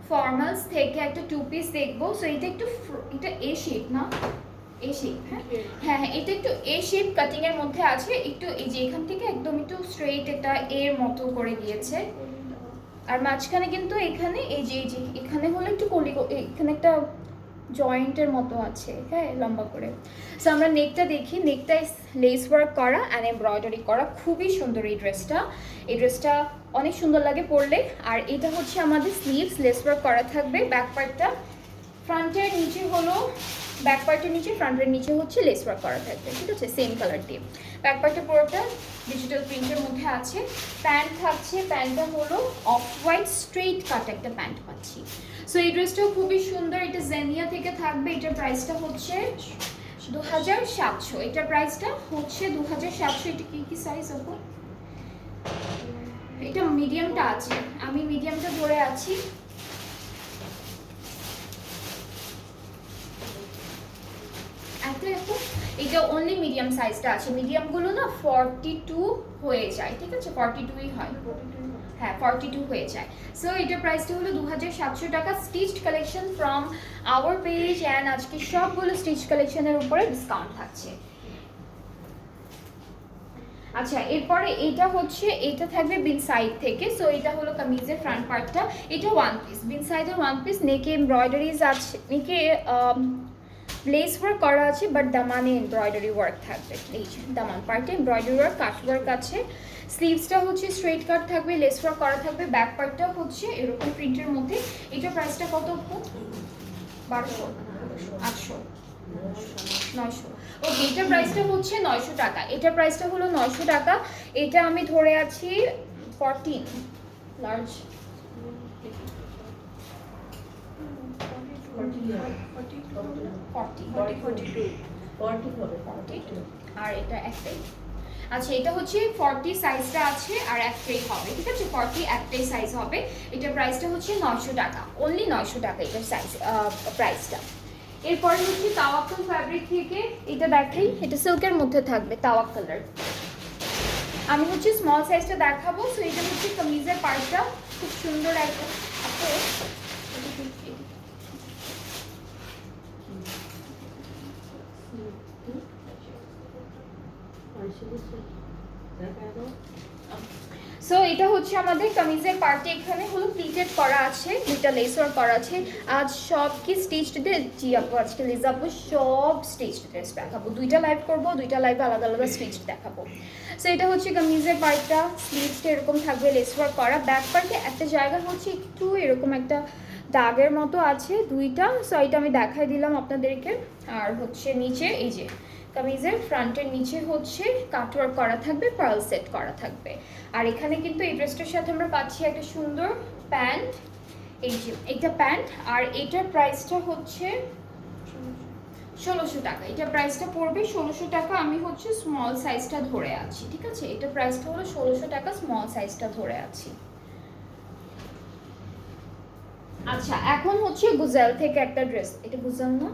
ফর্মালস থেকে একটা 2 পিস দেখবো। সো এটা একটু এটা এ শেপ না, এ শেপ, হ্যাঁ, এটা একটু এ শেপ কাটিং এর মধ্যে আছে, একটু এই যে এখান থেকে একদম একটু স্ট্রেইট এটা এর মতো করে গিয়েছে। আর মাঝখানে কিন্তু এখানে এই যে এখানে হলো একটু কলি, এখানে একটা জয়েন্টের মতো আছে, হ্যাঁ, লম্বা করে। সো আমরা নেকটা দেখি, নেকটা লেস ওয়ার্ক করা অ্যান্ড এমব্রয়ডারি করা, খুবই সুন্দর এই ড্রেসটা। এই ড্রেসটা অনেক সুন্দর লাগে পরলে। আর এটা হচ্ছে আমাদের স্লিভস, লেস ওয়ার্ক করা থাকবে। ব্যাক পার্টটা ফ্রন্টের নিচে হলো, ব্যাক পার্টের নিচে, ফ্রন্টের নিচে হচ্ছে লেস ওয়ার্ক করা থাকবে, ঠিক আছে, সেম কালার দিয়ে। ব্যাক পার্টটা পুরোটা ডিজিটাল প্রিন্টের মধ্যে আছে। প্যান্ট থাকছে, প্যান্টটা হলো অফ হোয়াইট স্ট্রেইট কাট একটা প্যান্ট পাচ্ছি। সো এই ড্রেসটাও খুবই সুন্দর, এটা জেনিয়া থেকে থাকবে। এটার প্রাইসটা হচ্ছে 2700। এটার প্রাইসটা হচ্ছে 2700। এটা কি সাইজ হবে? এটা মিডিয়ামটা আছে, আমি মিডিয়ামটা ধরে আছি। এটা অনলি মিডিয়াম সাইজটা আছে, মিডিয়ামগুলো না 42 হয়ে যায়, ঠিক আছে, 42ই হয়, হ্যাঁ 42 হয়ে যায়। সো এটার প্রাইসটা হলো 2700 টাকা। Stitched collection from our page, and আজকে সবগুলো স্টিচ কালেকশনের উপরে ডিসকাউন্ট থাকছে। আচ্ছা, এরপরে এটা হচ্ছে, এটা থাকবে বিন সাইড থেকে। সো এটা হলো কামিজের ফ্রন্ট পার্টটা, এটা ওয়ান পিস, বিন সাইডের ওয়ান পিস। নেকে এমব্রয়ডারিজ আছে, নেকে লেস ওয়ার্ক করা আছে, বাট দামানে এমব্রয়ডারি ওয়ার্ক থাকবে। এই যে দামান পার্টে এমব্রয়ডারি ওয়ার্ক, কাট ওয়ার্ক আছে। স্লিভসটা হচ্ছে স্ট্রেট কাট থাকবে, লেস ওয়ার্ক করা থাকবে। ব্যাক পার্টটা হচ্ছে এরকম প্রিন্টের মধ্যে। এটার প্রাইসটা কত? 1200, 800, 900। ওকে, এটার প্রাইসটা হচ্ছে 900 টাকা। এটার প্রাইসটা হলো 900 টাকা। এটা আমি ধরে আছি 14 লার্জ, 42, আর এটা একটাই। আচ্ছা, এটা হচ্ছে 40 সাইজটা আছে, আর একটাই হবে, ঠিক আছে, 40 একটাই সাইজ হবে। এটার প্রাইসটা হচ্ছে 900 টাকা, অনলি 900 টাকা এটার সাইজ প্রাইসটা। এরপরে হচ্ছে তাওয়াক্কাল ফ্যাব্রিক থেকে এটা দেখাই, এটা সিল্কের মধ্যে থাকবে, তাওয়াক কালার। আমি হচ্ছে স্মল সাইজটা দেখাবো। সো এটা হচ্ছে কামিজের পার্টটা, খুব সুন্দর একটা। সো এটা হচ্ছে আমাদের কামিজের পার্টে, এখানে হলো প্লিটেড করা আছে, দুইটা লেস ওয়ার্ক করা আছে। আজ সব কি স্টিচড ড্রেস? জি আপু, আজকে লিজা আপু সব স্টিচড ড্রেস দেখাবো। 2টা লাইভ করবো, 2টা লাইভে আলাদা আলাদা স্টিচ দেখাবো। সো এটা হচ্ছে কামিজের পার্টটা, স্লিভসটা এরকম থাকবে লেস ওয়ার্ক করা। ব্যাক পার্টে একটা জায়গা হচ্ছে একটু এরকম একটা দাগের মতো আছে, 2টা। সো এটা আমি দেখাই দিলাম আপনাদেরকে। আর হচ্ছে নিচে এই যে কামিজের ফ্রন্টের নিচে হচ্ছে কাটওয়ার্ক করা থাকবে, পার্ল সেট করা থাকবে। আর এখানে কিন্তু এই ড্রেসটার সাথে আমরা পাচ্ছি একটা সুন্দর প্যান্ট, এই যে এইটা প্যান্ট। আর এটার প্রাইসটা হচ্ছে 1600 টাকা। এটা প্রাইসটা পড়বে 1600 টাকা। আমি হচ্ছে স্মল সাইজটা ধরে আছি, ঠিক আছে? এটা প্রাইসটা হলো 1600 টাকা, স্মল সাইজটা ধরে আছি। আচ্ছা, এখন হচ্ছে গুজেল থেকে একটা ড্রেস, এটা গুজেল না,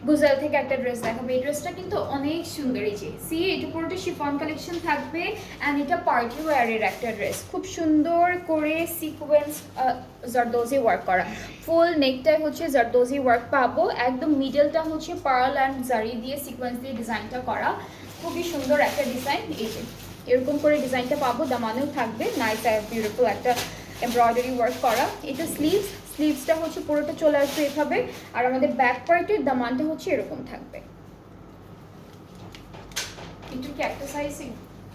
গুজেল থেকে একটা ড্রেস দেখাবো। এই ড্রেসটা কিন্তু অনেক সুন্দর। এই যে সি, এটা পুরোটা শিফন কালেকশন থাকবে অ্যান্ড এটা পার্টি ওয়্যারের একটা ড্রেস, খুব সুন্দর করে সিকোয়েন্স জারদোজি ওয়ার্ক করা। ফুল নেকটাই হচ্ছে জারদোজি ওয়ার্ক পাবো, একদম মিডলটা হচ্ছে পার্ল অ্যান্ড জারি দিয়ে সিকোয়েন্স দিয়ে ডিজাইনটা করা, খুবই সুন্দর একটা ডিজাইন। এই যে এরকম করে ডিজাইনটা পাবো, দামানেও থাকবে নাইস বিউটিফুল একটা এমব্রয়ডারি ওয়ার্ক করা। এটা স্লিভসটা হচ্ছে পুরোটা চলে আসবে এভাবে, আর আমাদের ব্যাক পার্টের দামানটা হচ্ছে এরকম থাকবে। এটা কি একটা সাইজ?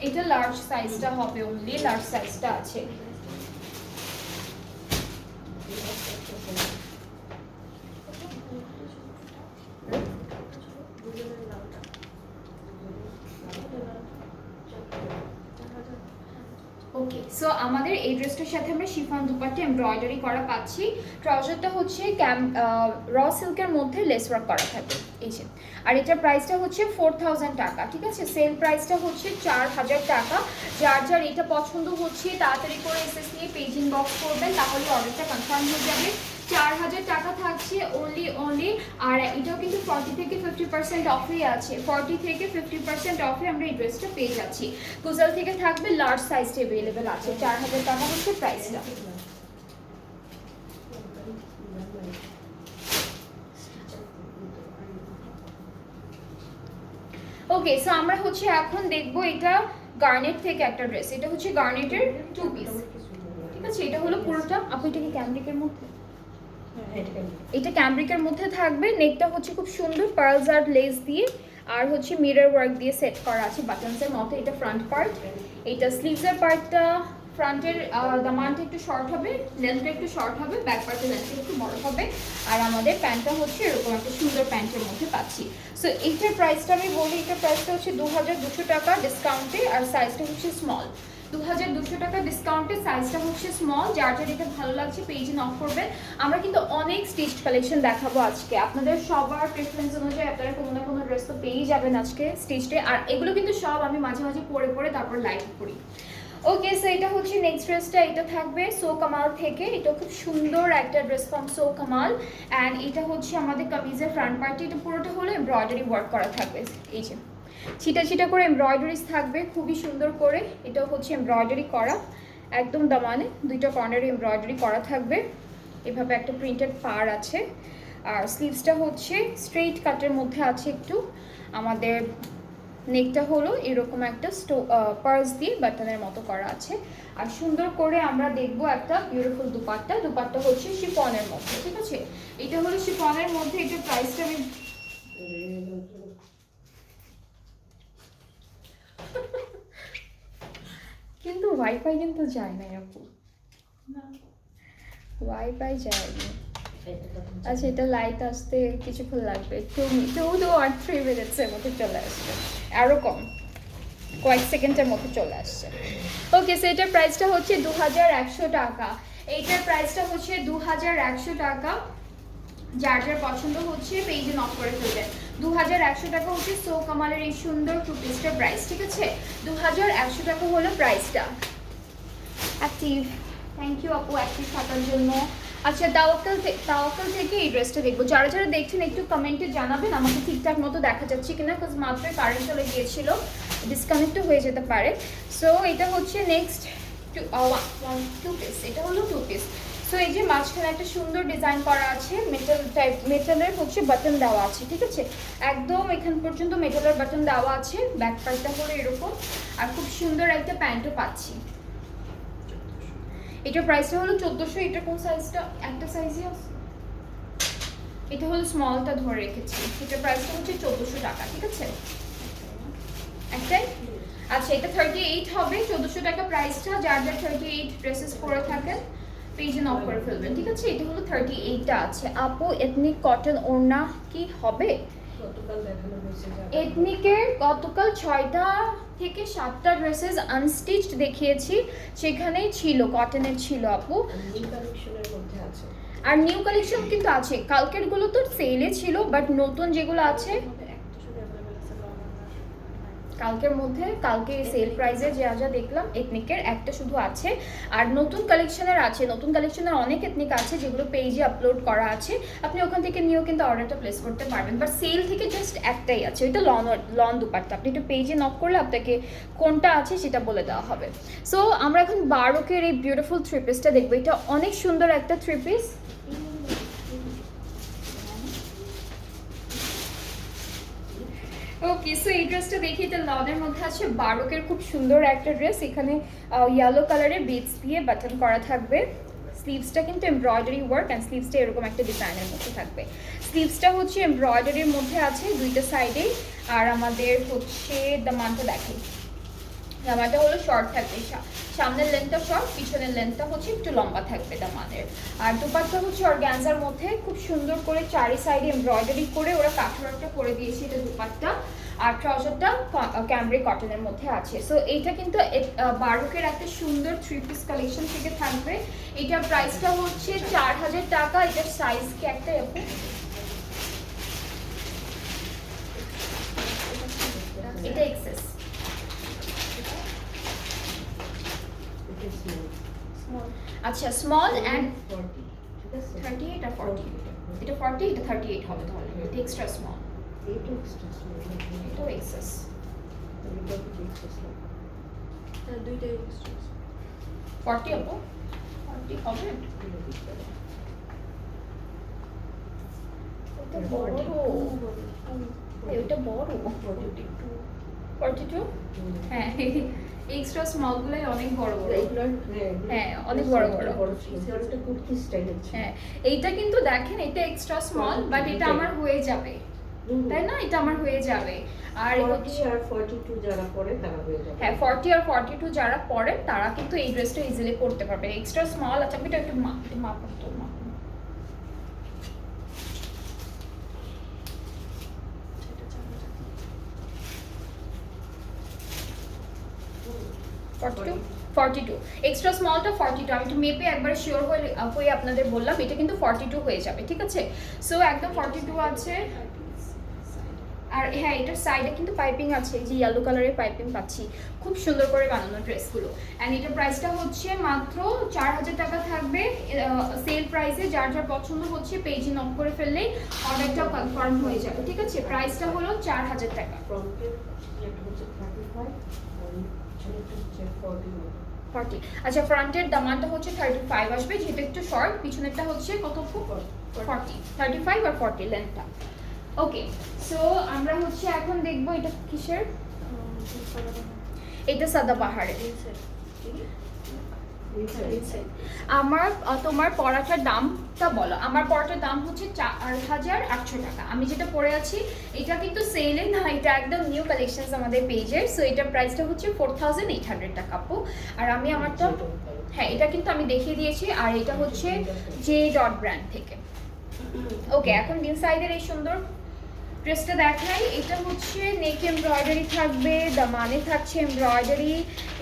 এটা লার্জ সাইজটা হবে, অনলি লার্জ সাইজটা আছে। ওকে, সো আমাদের এই ড্রেসটার সাথে আমরা শিফন দুপাট্টা এমব্রয়ডারি করা পাচ্ছি। ট্রাউজারটা হচ্ছে র সিল্কের মধ্যে লেস ওয়ার্ক করা থাকে এই যে। আর এটার প্রাইসটা হচ্ছে 4000 টাকা, ঠিক আছে? সেল প্রাইসটা হচ্ছে 4000 টাকা। যার যার এটা পছন্দ হচ্ছে তাড়াতাড়ি করে এসএস নিয়ে পেজ ইনবক্স করবেন, তাহলে অর্ডারটা কনফার্ম হয়ে যাবে। 4000 টাকা থাকছে অনলি। আর এটাও কিন্তু 40 থেকে 50% অফেই আছে, 40 থেকে 50% অফে আমরা এই ড্রেসটা পেয়ে যাচ্ছি। গুজেল থেকে থাকবে, লার্জ সাইজটা অ্যাভেলেবেল আছে। 4000 টাকা হচ্ছে প্রাইসটা। ওকে, সো আমরা হচ্ছে এখন দেখবো এটা গার্নেট থেকে একটা ড্রেস। এটা হচ্ছে গার্নেটের 2 পিস, ঠিক আছে? এটা হলো পুরোটা। আপনি এটা কি ক্যামব্রিকের মধ্যে, এটা ক্যামব্রিকের মধ্যে থাকবে। নেকটা হচ্ছে খুব সুন্দর পার্লস আর লেস দিয়ে, আর হচ্ছে মিরর ওয়ার্ক দিয়ে সেট করা আছে বাটনসের মতো। এটা ফ্রন্ট পার্ট। এটা স্লিভসের পার্টটা, ফ্রন্টের দামানটা একটু শর্ট হবে, লেন্থটা একটু শর্ট হবে, ব্যাক পার্টের লেন্থটা একটু বড় হবে। আর আমাদের প্যান্টটা হচ্ছে এরকম একটা সুন্দর প্যান্টের মধ্যে পাচ্ছি। সো এইটার প্রাইসটা আমি বলি, এটার প্রাইসটা হচ্ছে 2200 টাকা ডিসকাউন্টে, আর সাইজটা হচ্ছে স্মল। 2200 টাকা ডিসকাউন্টে, সাইজটা হচ্ছে স্মল। যার যার এটা ভালো লাগছে পেজে নক করবেন। আমরা কিন্তু অনেক স্টিচড কালেকশন দেখাবো আজকে, আপনাদের সবার প্রেফারেন্স অনুযায়ী আপনারা কোনো না কোনো ড্রেস তো পেয়েই যাবেন আজকে স্টিচডে। আর এগুলো কিন্তু সব আমি মাঝে মাঝে পরে তারপর লাইভ করি। ওকে, সো এটা হচ্ছে নেক্সট ড্রেসটা। এটা থাকবে সো কামাল থেকে। এটা খুব সুন্দর একটা dress from so Kamal. And এটা হচ্ছে আমাদের কামিজের ফ্রন্ট পার্টে, এটা পুরোটা হলো এমব্রয়ডারি ওয়ার্ক করা থাকবে। এই যে ছিটা করে এমব্রয়ডারিজ থাকবে খুবই সুন্দর করে। এটাও হচ্ছে এমব্রয়ডারি করা, একদম দামানে দুইটা কর্নারে এমব্রয়ডারি করা থাকবে। এভাবে একটা প্রিন্টেড পার আছে। আর স্লিভসটা হচ্ছে স্ট্রেইট কাটের মধ্যে আছে একটু। আমাদের নেকটা হলো এরকম একটা পার্স দিয়ে বাটনের মতো করা আছে। আর সুন্দর করে আমরা দেখবো একটা বিউটিফুল দুপাট্টা হচ্ছে শিফনের মধ্যে, ঠিক আছে? এটা হলো শিফনের মধ্যে। এটার প্রাইসটা আমি কিন্তু ওয়াইফাই কিন্তু যায় না আপু, ওয়াইফাই যায়নি। আচ্ছা, এটা লাইট আসতে কিছুক্ষণ লাগবে, 2 or 3 মিনিটসের মধ্যে চলে আসবে, আরও কম, কয়েক সেকেন্ডের মধ্যে চলে আসছে। ওকে, সো এটার প্রাইসটা হচ্ছে 2100 টাকা। এইটার প্রাইসটা হচ্ছে 2100 টাকা। যার যার পছন্দ হচ্ছে পেজে নক করে ফেলবেন। 2100 টাকা হচ্ছে সো কামালের এই সুন্দর 2 পিসটার প্রাইস, ঠিক আছে? 2100 টাকা হলো প্রাইসটা। অ্যাক্টিভ, থ্যাংক ইউ আপু অ্যাক্টিভ থাকার জন্য। আচ্ছা, তাওয়াক্কাল থেকে এই ড্রেসটা দেখবো। যারা যারা দেখছেন একটু কমেন্টে জানাবেন আমাকে ঠিকঠাক মতো দেখা যাচ্ছে কিনা, বিকজ মাত্রই কারেন্ট চলে গিয়েছিল, ডিসকানেক্টও হয়ে যেতে পারে। সো এটা হচ্ছে নেক্সট 2 পিস। এটা হলো 2 পিস। সো এই যে মাঝখানে একটা সুন্দর ডিজাইন করা আছে, মেটালের হচ্ছে বাটন দেওয়া আছে, ঠিক আছে? একদম এখান পর্যন্ত মেটালের বাটন দেওয়া আছে। ব্যাক পার্টটা হলো এরকম, আর খুব সুন্দর একটা প্যান্টও পাচ্ছি। এটার প্রাইসটা হলো 1400। এটা কোন সাইজটা? একটা সাইজই আছে, এটা হলো স্মলটা ধরে রেখেছি। এটার প্রাইসটা হচ্ছে 1400 টাকা, ঠিক আছে? একটাই। আচ্ছা, এটা 38 হবে, 1400 টাকা প্রাইসটা। যার যার 38 ড্রেসেস পরে থাকেন পেজে নক করে ফেলবেন, ঠিক আছে? এটা হলো 38টা আছে। আপু এথনিক কটন ওড়না কি হবে? এথনিকের গতকাল 6টা থেকে 7টা ড্রেসেস আনস্টিচড দেখিয়েছি, সেখানেই ছিল কটনের ছিল আপু। আর নিউ কালেকশন কিন্তু আছে, কালকের গুলো তো সেলে ছিল, বাট নতুন যেগুলো আছে কালকের মধ্যে কালকে সেল প্রাইসে যা যা দেখলাম এথনিকের একটা শুধু আছে, আর নতুন কালেকশনের আছে, নতুন কালেকশনের অনেক এথনিক আছে যেগুলো পেজে আপলোড করা আছে, আপনি ওখান থেকে নিয়েও কিন্তু অর্ডারটা প্লেস করতে পারবেন। বাট সেল থেকে জাস্ট একটাই আছে, ওইটা লন দুপাট্টা। আপনি একটু পেজে নক করলে আপনাকে কোনটা আছে সেটা বলে দেওয়া হবে। সো আমরা এখন বারোকের এই বিউটিফুল থ্রি পিসটা দেখবো। এটা অনেক সুন্দর একটা থ্রি পিস। ওকে, সো এই ড্রেসটা দেখি, এটা লনের মধ্যে আছে, বারোকের খুব সুন্দর একটা ড্রেস। এখানে ইয়েলো কালারের বিটস দিয়ে বাটন করা থাকবে। স্লিভসটা কিন্তু এমব্রয়ডারি ওয়ার্ক, অ্যান্ড স্লিভসটা এরকম একটা ডিজাইনের মধ্যে থাকবে। স্লিভসটা হচ্ছে এমব্রয়ডারির মধ্যে আছে দুইটা সাইডেই। আর আমাদের হচ্ছে দামানটা দেখে, জামাটা হলো শর্ট থাকবে, সামনের লেন্থটা শর্ট, পিছনের লেন্থটা হচ্ছে একটু লম্বা থাকবে দামানের। আর দুপাট্টা হচ্ছে অর্গানজার মধ্যে খুব সুন্দর করে চারি সাইডে এমব্রয়ডারি করে ওরা কাঠওয়ার্কটা করে দিয়েছে এটা দুপাট্টা। আর ট্রাউজারটা ক্যামব্রিক কটনের মধ্যে আছে। সো এইটা কিন্তু বারোকের একটা সুন্দর থ্রি পিস কালেকশন থেকে থাকবে। এটার প্রাইসটা হচ্ছে 4000 টাকা। এটার সাইজ কি একটা এটা এক্সেস আচ্ছা, স্মল অ্যান্ড 38 আর 40, এটা 40 এটা 38 হবে তাহলে। এটা এক্সট্রা স্মল, এটাও এক্সেস, দুইটাই এক্সট্রা 40 আপু 40 হবে। এটা বড়, এটা বড় 42। হ্যাঁ, এক্সট্রা স্মল গুলাই অনেক বড় বড়, হ্যাঁ অনেক বড় বড়। হ্যাঁ, এইটা কিন্তু দেখেন এটা এক্সট্রা স্মল, বাট এটা আমার হয়ে যাবে, তাই না? এটা আমার হয়ে যাবে। আর 40 আর 42 যারা পরে তারা হয়ে যাবে। হ্যাঁ, 40 আর 42 যারা পরে তারা কিন্তু এই ড্রেসটা ইজিলি পরতে পারবে। Extra small. আচ্ছা, আমি এটা একটু মাপ তো মাপ 42 এক্সট্রা স্মলটা 42। আমি একটু মেপে একবার শিওর হয়ে আপনাদের বললাম, এটা কিন্তু 42 হয়ে যাবে, ঠিক আছে? সো একদম 42 আছে। আর হ্যাঁ, এটার সাইডে কিন্তু পাইপিং আছে, এই যে ইয়েলো কালারের পাইপিং পাচ্ছি, খুব সুন্দর করে বানানো ড্রেসগুলো। অ্যান্ড এটার প্রাইসটা হচ্ছে মাত্র 4000 টাকা থাকবে সেল প্রাইসে। যার যার পছন্দ হচ্ছে পেজে নক করে ফেললেই অর্ডারটা কনফার্ম হয়ে যাবে, ঠিক আছে? প্রাইসটা হলো 4000 টাকা। 40। আচ্ছা, ফ্রন্টের দামানটা হচ্ছে 35 আসবে, যেহেতু একটু শর্ট। পিছনেরটা হচ্ছে কত? 40, 35 আর 40 লেন্থটা। ওকে, সো আমরা হচ্ছে এখন দেখবো এটা কিসের। এটা সাদা পাহাড়ের। আমার তোমার পরাটার দামটা বলো। আমার পরাটার দাম হচ্ছে 4800 টাকা। আমি যেটা পরে আছি এটা কিন্তু সেলে না, এটা একদম নিউ কালেকশনস আমাদের পেজের। সো এটার প্রাইসটা হচ্ছে 4800 টাকা আপু। আর আমি আমারটা, হ্যাঁ এটা কিন্তু আমি দেখিয়ে দিয়েছি। আর এটা হচ্ছে জে ডট ব্র্যান্ড থেকে। ওকে, এখন দিন সাইডের এই সুন্দর ড্রেসটা দেখাই। এটা হচ্ছে নেক এমব্রয়ডারি থাকবে, দামানে থাকছে এমব্রয়ডারি,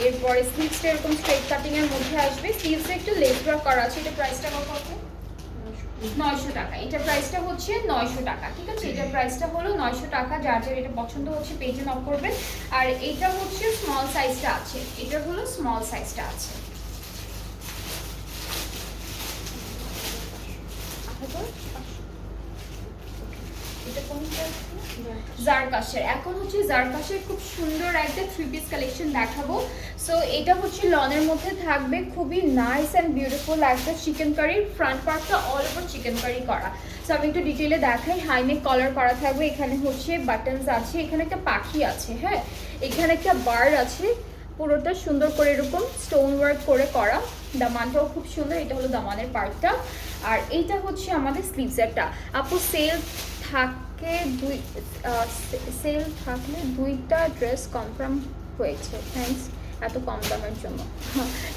এরপরে স্লিভসটা এরকম স্ট্রেট কাটিং এর মধ্যে আসবে, স্লিভসে একটু লেস ওয়ার্ক করা আছে। এটা প্রাইসটা কত? 900 টাকা। এটা প্রাইসটা হচ্ছে 900 টাকা, ঠিক আছে? এটা প্রাইসটা হলো 900 টাকা। যার যার এটা পছন্দ হচ্ছে পেজে নক করবে। আর এটা হচ্ছে স্মল সাইজটা আছে, এটা হলো স্মল সাইজটা আছে। জারকাশের, এখন হচ্ছে জারকাশের খুব সুন্দর একটা থ্রি পিস কালেকশন দেখাবো। সো এটা হচ্ছে লনের মধ্যে থাকবে, খুবই নাইস অ্যান্ড বিউটিফুল একটা চিকেন কারির। ফ্রন্ট পার্টটা অল ওভার চিকেন কারি করা। সো আমি একটু ডিটেলে দেখাই। হাইনেক কলার করা থাকবে, এখানে হচ্ছে বাটনস আছে, এখানে একটা পাখি আছে, হ্যাঁ এখানে একটা বার্ড আছে, পুরোটা সুন্দর করে এরকম স্টোন ওয়ার্ক করে করা। দামানটাও খুব সুন্দর। এটা হলো দামানের পার্টটা। আর এইটা হচ্ছে আমাদের স্লিভসেরটা। আপু সেল থাকে সেল থাকলে 2টা ড্রেস কনফার্ম হয়েছে, থ্যাঙ্কস এত কম দামের জন্য।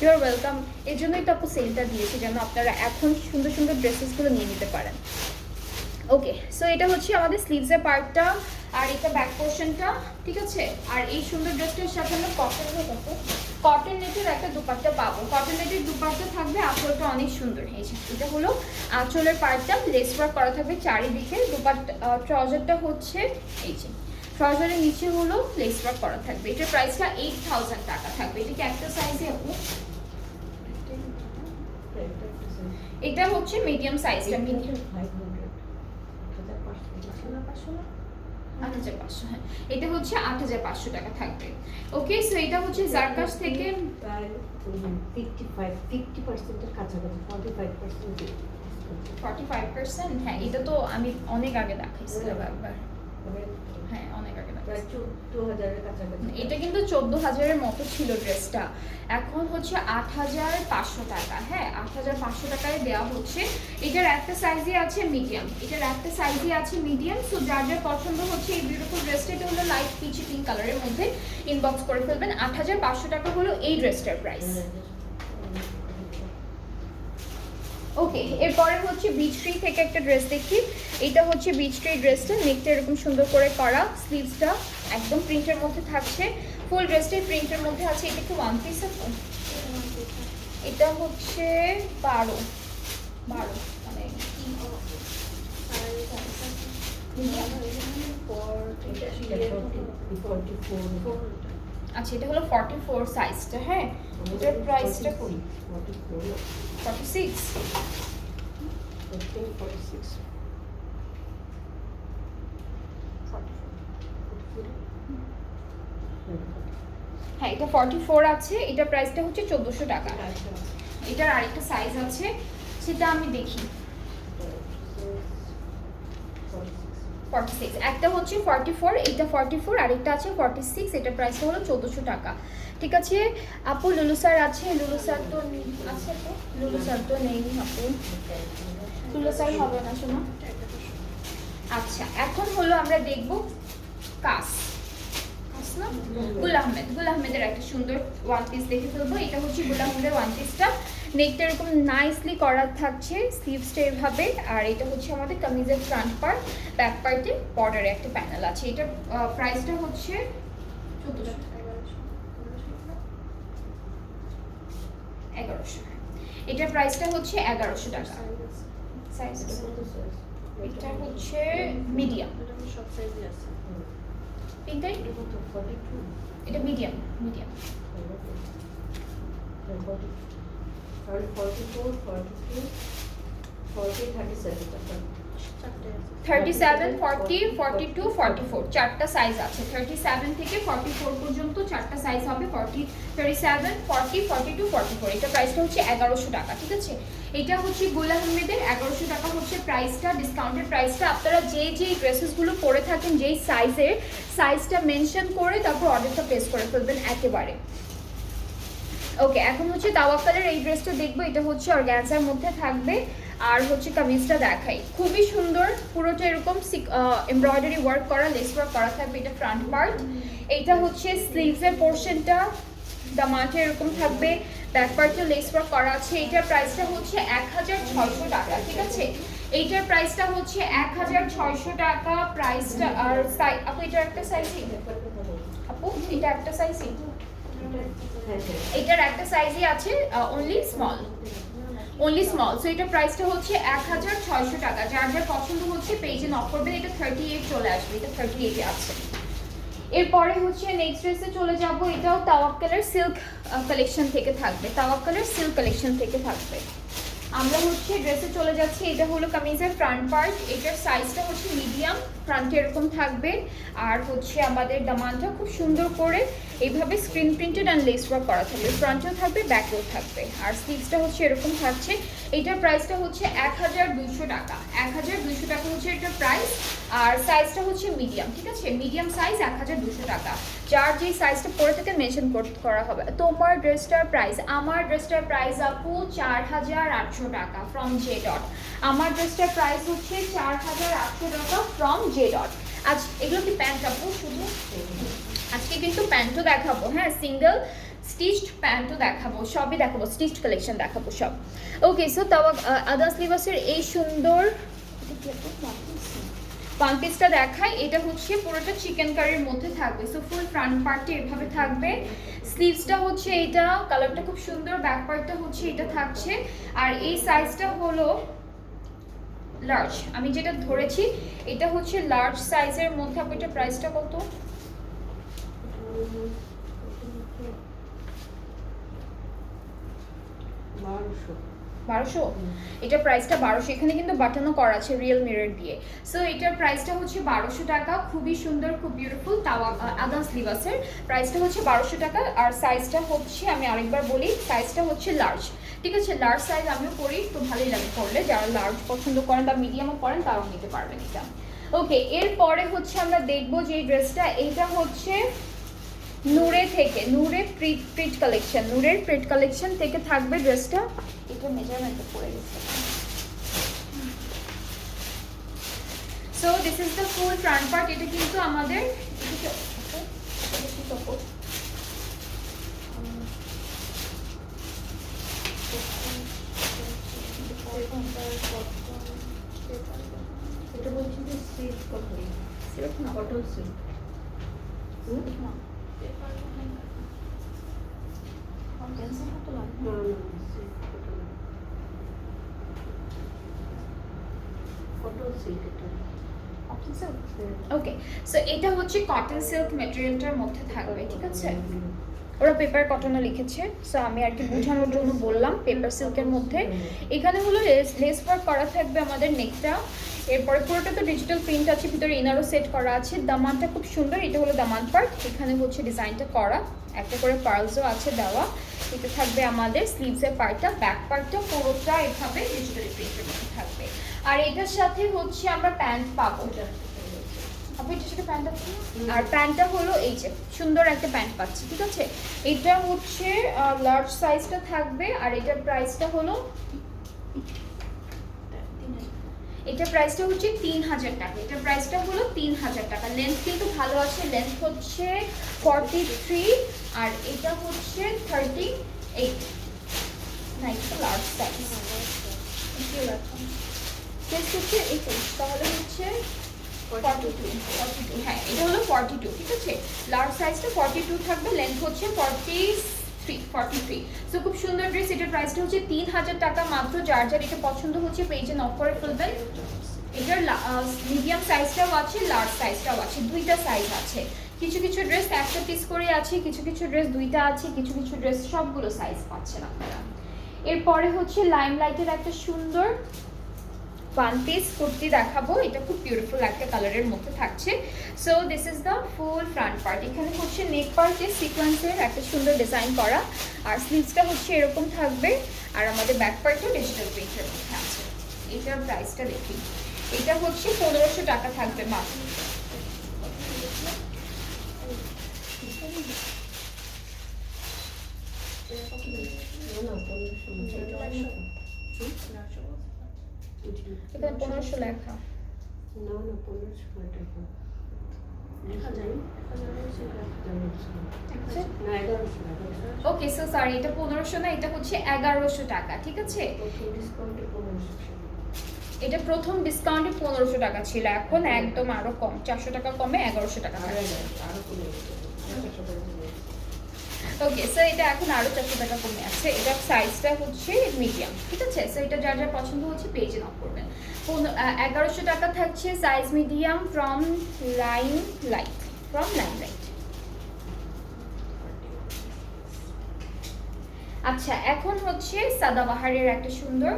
You are welcome. এই জন্যই তো আপু সেলটা দিয়েছি, যেন আপনারা এখন সুন্দর সুন্দর ড্রেসেসগুলো নিয়ে নিতে পারেন। ওকে, সো এটা হচ্ছে আমাদের স্লিভসের পার্টটা, আর এটা ব্যাক পোর্শনটা, ঠিক আছে? আর এই সুন্দর ড্রেসটার সাথে আমরা কটন নেটের একটা দুপাট্টা পাবো। কটন নেটের দুপাট্টা থাকবে, আঁচলটা অনেক সুন্দর। এটা হলো আঁচলের পার্টটা, লেস ওয়ার্ক করা থাকবে চারিদিকে। দুপাট্টা ট্রাউজারটা হচ্ছে এই যে ট্রাউজারের নিচে হলো লেস ওয়ার্ক করা থাকবে। এটার প্রাইসটা 8000 টাকা থাকবে। এটা কি একটা সাইজে আপু? এটা হচ্ছে মিডিয়াম সাইজটা, মিডিয়াম 8500, হ্যাঁ এটা হচ্ছে 8500 টাকা থাকবে। ওকে, সো এটা হচ্ছে জারকাশ থেকে 50% কাছাকাছি 45%। হ্যাঁ এটা তো আমি অনেক আগে দেখাইছিলাম একবার, হ্যাঁ অনেক আগে প্রায় 14000 কাছাকাছি। এটা কিন্তু 14000-এর মতো ছিল ড্রেসটা, এখন হচ্ছে 8500 টাকা। হ্যাঁ 8500 টাকায় দেওয়া হচ্ছে। এটার একটা সাইজই আছে মিডিয়াম, এটার একটা সাইজই আছে মিডিয়াম। সো যার যার পছন্দ হচ্ছে এই বিউটিফুল ড্রেসটা, এটা হলো লাইট পিচ পিঙ্ক কালারের মধ্যে, ইনবক্স করে ফেলবেন। 8500 টাকা হলো এই ড্রেসটার প্রাইস। ওকে, এরপরে হচ্ছে বিচ ট্রি থেকে একটা ড্রেস দেখি। এটা হচ্ছে বিচ ট্রি ড্রেসটা, নেকটা এরকম সুন্দর করে করা, স্লিভসটা একদম প্রিন্টের মধ্যে থাকছে, ফুল ড্রেসটাই প্রিন্টের মধ্যে আছে। এটা কি ওয়ান পিস আছে? এটা হচ্ছে 12 মানে আচ্ছা এটা হলো 44 সাইজটা। হ্যাঁ এটার প্রাইসটা 46। হ্যাঁ এটা 44 আছে, এটা প্রাইসটা হচ্ছে 1400 টাকা। এটার আরেকটা সাইজ আছে, সেটা আমি দেখি। 46, একটা হচ্ছে 44, এটা 44, আরেকটা আছে 46, এটা প্রাইসটা হলো 1400 টাকা। ঠিক আছে আপু, লুলু স্যার আছে? লুলু স্যার তো আছে, তো লুলু স্যার তো নেই আপু, লুলু স্যার হবে না শোনো। আচ্ছা এখন হলো আমরা দেখব কাস না, গুল আহমেদের একটা সুন্দর ওয়ান পিস দেখে ফেলবো। এটা হচ্ছে গুল আহমেদের ওয়ান পিসটা, নেকটা এরকম নাইসলি করা থাকছে, স্লিভসটা এভাবে, আর এটা হচ্ছে আমাদের কামিজের ফ্রন্ট পার্ট, ব্যাক পার্টে বর্ডারে একটা প্যানেল আছে। এটার প্রাইসটা হচ্ছে 1100। এটার প্রাইসটা হচ্ছে 1100 টাকা। সাইজ এটা হচ্ছে মিডিয়াম, সব সাইজে আছে। পিঙ্কাই এটা মিডিয়াম, 37, 40, 42, 44 চারটা সাইজ আছে। 37 থেকে 44 পর্যন্ত চারটা সাইজ হবে। 37, 40, 42, 44। এটা প্রাইসটা হচ্ছে 1100 টাকা। ঠিক আছে, এটা হচ্ছে গুল আহমেদের 1100 টাকা হচ্ছে প্রাইসটা, ডিসকাউন্টেড প্রাইসটা। আপনারা যেই ড্রেসেসগুলো পরে থাকেন যেই সাইজটা মেনশন করে তারপর অর্ডারটা প্লেস করে ফেলবেন একেবারে। ওকে, এখন হচ্ছে তাওয়াক্কালের এই ড্রেসটা দেখবো। এটা হচ্ছে অর্গানজার মধ্যে থাকবে, আর হচ্ছে কামিজটা দেখাই, খুবই সুন্দর, পুরোটা এরকম এমব্রয়ডারি ওয়ার্ক করা, লেস ওয়ার্ক করা থাকবে। এটা ফ্রন্ট পার্ট, এইটা হচ্ছে স্লিভসের পোর্শনটা, দামানটা এরকম থাকবে, ব্যাক পার্টে লেস ওয়ার্ক করা আছে। এইটার প্রাইসটা হচ্ছে 1600 টাকা। ঠিক আছে, এইটার প্রাইসটা হচ্ছে 1600 টাকা প্রাইসটা। আর আপু এটার একটা সাইজই, আপু এটা একটা সাইজই, এটার একটা সাইজই আছে, অনলি স্মল। সো এটা প্রাইসটা হচ্ছে 1600 টাকা। যার যার পছন্দ হচ্ছে পেজে নক করবেন। এটা 38 চলে আসবে, এটা 38 এ আছে। এরপরে হচ্ছে নেক্সট ড্রেসে চলে যাব। এটাও তাওয়াক্কালের সিল্ক কালেকশন থেকে থাকবে, তাওয়াক্কালের সিল্ক কালেকশন থেকে থাকবে। আমরা হচ্ছে ড্রেসে চলে যাচ্ছি। এটা হলো কামিজের ফ্রন্ট পার্ট, এটার সাইজটা হচ্ছে মিডিয়াম, ফ্রন্টে এরকম থাকবে, আর হচ্ছে আমাদের দামানটা খুব সুন্দর করে এইভাবে screen printed and less work করা থাকবে, ফ্রন্টেও থাকবে ব্যাকেও থাকবে, আর স্লিভসটা হচ্ছে এরকম থাকছে। এটার প্রাইসটা হচ্ছে 1200 টাকা। 1200 টাকা হচ্ছে এটার প্রাইস, আর সাইজটা হচ্ছে মিডিয়াম। ঠিক আছে, মিডিয়াম সাইজ 1200 টাকা। যার যেই সাইজটা পরে থেকে মেনশন করা হবে। তোমার ড্রেসটার প্রাইস, আমার ড্রেসটার প্রাইস আপু 4800 টাকা ফ্রম জে ডট। আমার ড্রেসটার প্রাইস হচ্ছে 4800 টাকা ফ্রম জে ডট। আজ এগুলো কি প্যান্ট আপু? শুধু আজকে কিন্তু প্যান্টও দেখাবো, হ্যাঁ সিঙ্গেল স্টিচড প্যান্টও দেখাবো, সবই দেখাবো, স্টিচড কালেকশন দেখাবো সব। ওকে, সো তাওয়া আদাস লিবাসের এই সুন্দর ওয়ান পিসটা দেখাই। এটা হচ্ছে পুরোটা চিকেন কারির মধ্যে থাকবে। সো ফুল ফ্রন্ট পার্টে এভাবে থাকবে, স্লিভসটা হচ্ছে এইটা, কালারটা খুব সুন্দর, ব্যাক পার্টটা হচ্ছে এটা থাকছে, আর এই সাইজটা হলো লার্জ, আমি যেটা ধরেছি এটা হচ্ছে লার্জ সাইজের মধ্যে। আপু এটা প্রাইসটা কত? 1200। এটা প্রাইসটা 1200। এখানে কিন্তু বাটনও করা আছে রিয়েল মিরর দিয়ে। সো এটার প্রাইসটা হচ্ছে 1200 টাকা। খুবই সুন্দর, খুব বিউটিফুল। তাও আদান স্লিভাসের প্রাইসটা হচ্ছে 1200 টাকা। আর সাইজটা হচ্ছে, আমি আরেকবার বলি, সাইজটা হচ্ছে লার্জ। ঠিক আছে, লার্জ সাইজ আমিও পরি, তো ভালোই লাগে পরলে। যারা লার্জ পছন্দ করেন বা মিডিয়ামও পরেন তারাও নিতে পারবেন এটা। ওকে, এরপরে হচ্ছে আমরা দেখবো যে ড্রেসটা, এইটা হচ্ছে নূরে থেকে, নূরে প্রিট কালেকশন, নূরের প্রিট কালেকশন থেকে থাকবে ড্রেসটা। এটা মেজারমেন্টে পড়ে গেছে। So this is the full front part. এটা কিন্তু আমাদের এটা বলছি যে সিল্ক কটন, সিল্ক না, কটন সিল্ক। না কনডেন্সার মতো লাগে। না সিল্ক কটন, কটন সিল্ক এটা। ওকে, সো এটা হচ্ছে কটন সিল্ক ম্যাটেরিয়ালটার মধ্যে থাকবে। ঠিক আছে, ওরা পেপার কটনও লিখেছে, সো আমি আর কি বোঝানোর জন্য বললাম পেপার সিল্কের মধ্যে। এখানে হলো লেস ওয়ার্ক করা থাকবে আমাদের নেকটা। এরপরে পুরোটা তো ডিজিটাল প্রিন্ট আছে, ভিতরে ইনারও সেট করা আছে। দামানটা খুব সুন্দর, এটা হলো দামান পার্ট। এখানে হচ্ছে ডিজাইনটা করা, একটা করে পার্লসও আছে দেওয়া। এটা থাকবে আমাদের স্লিভসের পার্টটা, ব্যাক পার্টটা পুরোটা এভাবে ডিজিটাল প্রিন্টের মধ্যে থাকবে। আর এটার সাথে হচ্ছে আমরা প্যান্ট পাবো। আপু এটার সাথে প্যান্ট আছে না? আর প্যান্টটা হলো এই যে সুন্দর একটা প্যান্ট পাচ্ছি। ঠিক আছে, এটা হচ্ছে লার্জ সাইজটা থাকবে। আর এটার প্রাইসটা হলো, এটা প্রাইসটা হচ্ছে 3000 টাকা। এটা প্রাইসটা হলো 3000 টাকা। লেন্থ কিন্তু ভালো আছে, লেন্থ হচ্ছে 43 আর এটা হচ্ছে 38। না, এটা লার্জ সাইজ। সাইজ হচ্ছে 21, তাহলে হচ্ছে 42। হ্যাঁ, এটা হলো 42। ঠিক আছে, লার্জ সাইজটা 42 থাকবে, লেন্থ হচ্ছে 43। সো খুব সুন্দর ড্রেস। এটার প্রাইসটা হচ্ছে 3000 টাকা মাত্র। যার যার এটা পছন্দ হচ্ছে পেজে নক করে ফেলবেন। এটার মিডিয়াম সাইজটাও আছে, লার্জ সাইজটাও আছে, দুইটা সাইজ আছে। কিছু কিছু ড্রেস একটা পিস করে আছে, কিছু কিছু ড্রেস দুইটা আছে, কিছু কিছু ড্রেস সবগুলো সাইজ পাচ্ছেন আপনারা। এরপরে হচ্ছে লাইমলাইটের একটা সুন্দর ওয়ান পিস কুর্তি দেখাবো। এটা খুব বিউটিফুল একটা কালারের মধ্যে থাকছে। So this is the full front part. এখানে হচ্ছে নেক পার্টে সিকোয়েন্সের একটা সুন্দর ডিজাইন করা, আর স্লিভসটা হচ্ছে এরকম থাকবে। আর আমাদের ব্যাক পার্টও ডিজিটাল প্রিন্টের মধ্যে আছে। এটার প্রাইসটা দেখি, এটা হচ্ছে 1500 টাকা থাকবে মাত্র। এখানে 1500 লেখা। না 1500 টাকা লেখা যায় না, 1100। ওকে, সো সরি, এটা 1500 না, এটা হচ্ছে 1100 টাকা। ঠিক আছে, ডিসকাউন্টে 1500। এটা প্রথম ডিসকাউন্টে 1500 টাকা ছিল, এখন একদম আরো কম, 400 টাকা কমে 1100 টাকা। আরো কমে গেছে। ওকে, সো এটা এখন আরো 400 টাকা কমে আছে। এটার সাইজটা হচ্ছে মিডিয়াম। ঠিক আছে, সো এটা যার যার পছন্দ হচ্ছে পেজে নক করবেন। 1100 টাকা থাকছে সাইজ মিডিয়াম ফ্রম লাইমলাইট। আচ্ছা, এখন হচ্ছে সাদাবাহারের একটা সুন্দর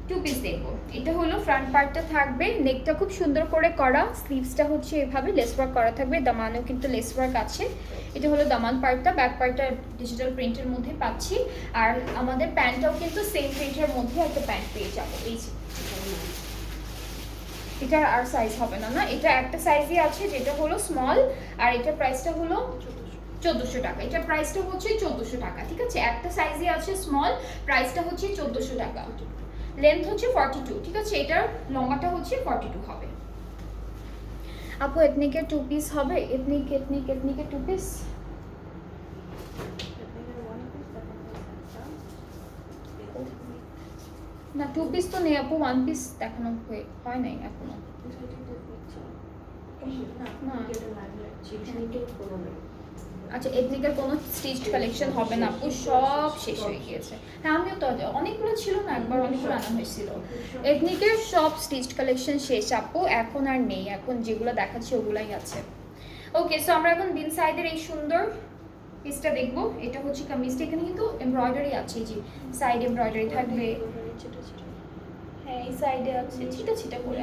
টু পিস দেখবো। এটা হলো ফ্রন্ট পার্টটা থাকবে, নেকটা খুব সুন্দর করে করা, স্লিভসটা হচ্ছে এভাবে লেস ওয়ার্ক করা থাকবে, দামানেও কিন্তু লেস ওয়ার্ক আছে। এটা হলো দামান পার্টটা, ব্যাক পার্টটা ডিজিটাল প্রিন্টের মধ্যে পাচ্ছি। আর আমাদের প্যান্টটাও কিন্তু সেম প্রিন্টের মধ্যে একটা প্যান্ট পেয়ে যাবো। এই যে এটার আর সাইজ হবে না, না এটা একটা সাইজই আছে যেটা হলো স্মল। আর এটার প্রাইসটা হলো 1400 টাকা। এটার প্রাইসটা হচ্ছে 1400 টাকা। ঠিক আছে, একটা সাইজই আছে স্মল, প্রাইসটা হচ্ছে 1400 টাকা। লেন্থ হচ্ছে 42। ঠিক আছে, এটার লম্বাটা হচ্ছে 42 হবে। আপু এথনিকের টু পিস হবে? এথনিকের টু পিস না, টু পিস তো নেই আপু, ওয়ান পিস দেখানো হয় নাই এখনো। না। যেটা লাগবে সেখানেই কোনো নেই। আচ্ছা, এথনিকের কোনো স্টিচড কালেকশন হবে না আপু, সব শেষ হয়ে গিয়েছে। হ্যাঁ আমিও তো অনেকগুলো ছিল না, একবার অনেকগুলো আনা হয়েছিল। এথনিকের সব স্টিচড কালেকশন শেষ আপু, এখন আর নেই, এখন যেগুলো দেখাচ্ছি ওগুলাই আছে। ওকে, সো আমরা এখন বিন সাইডের এই সুন্দর পিসটা দেখবো। এটা হচ্ছে কামিজটা, এখানে কিন্তু এমব্রয়ডারি আছে, জি সাইড এমব্রয়ডারি থাকবে। হ্যাঁ এই সাইডে আছে ছিটা ছিটা করে,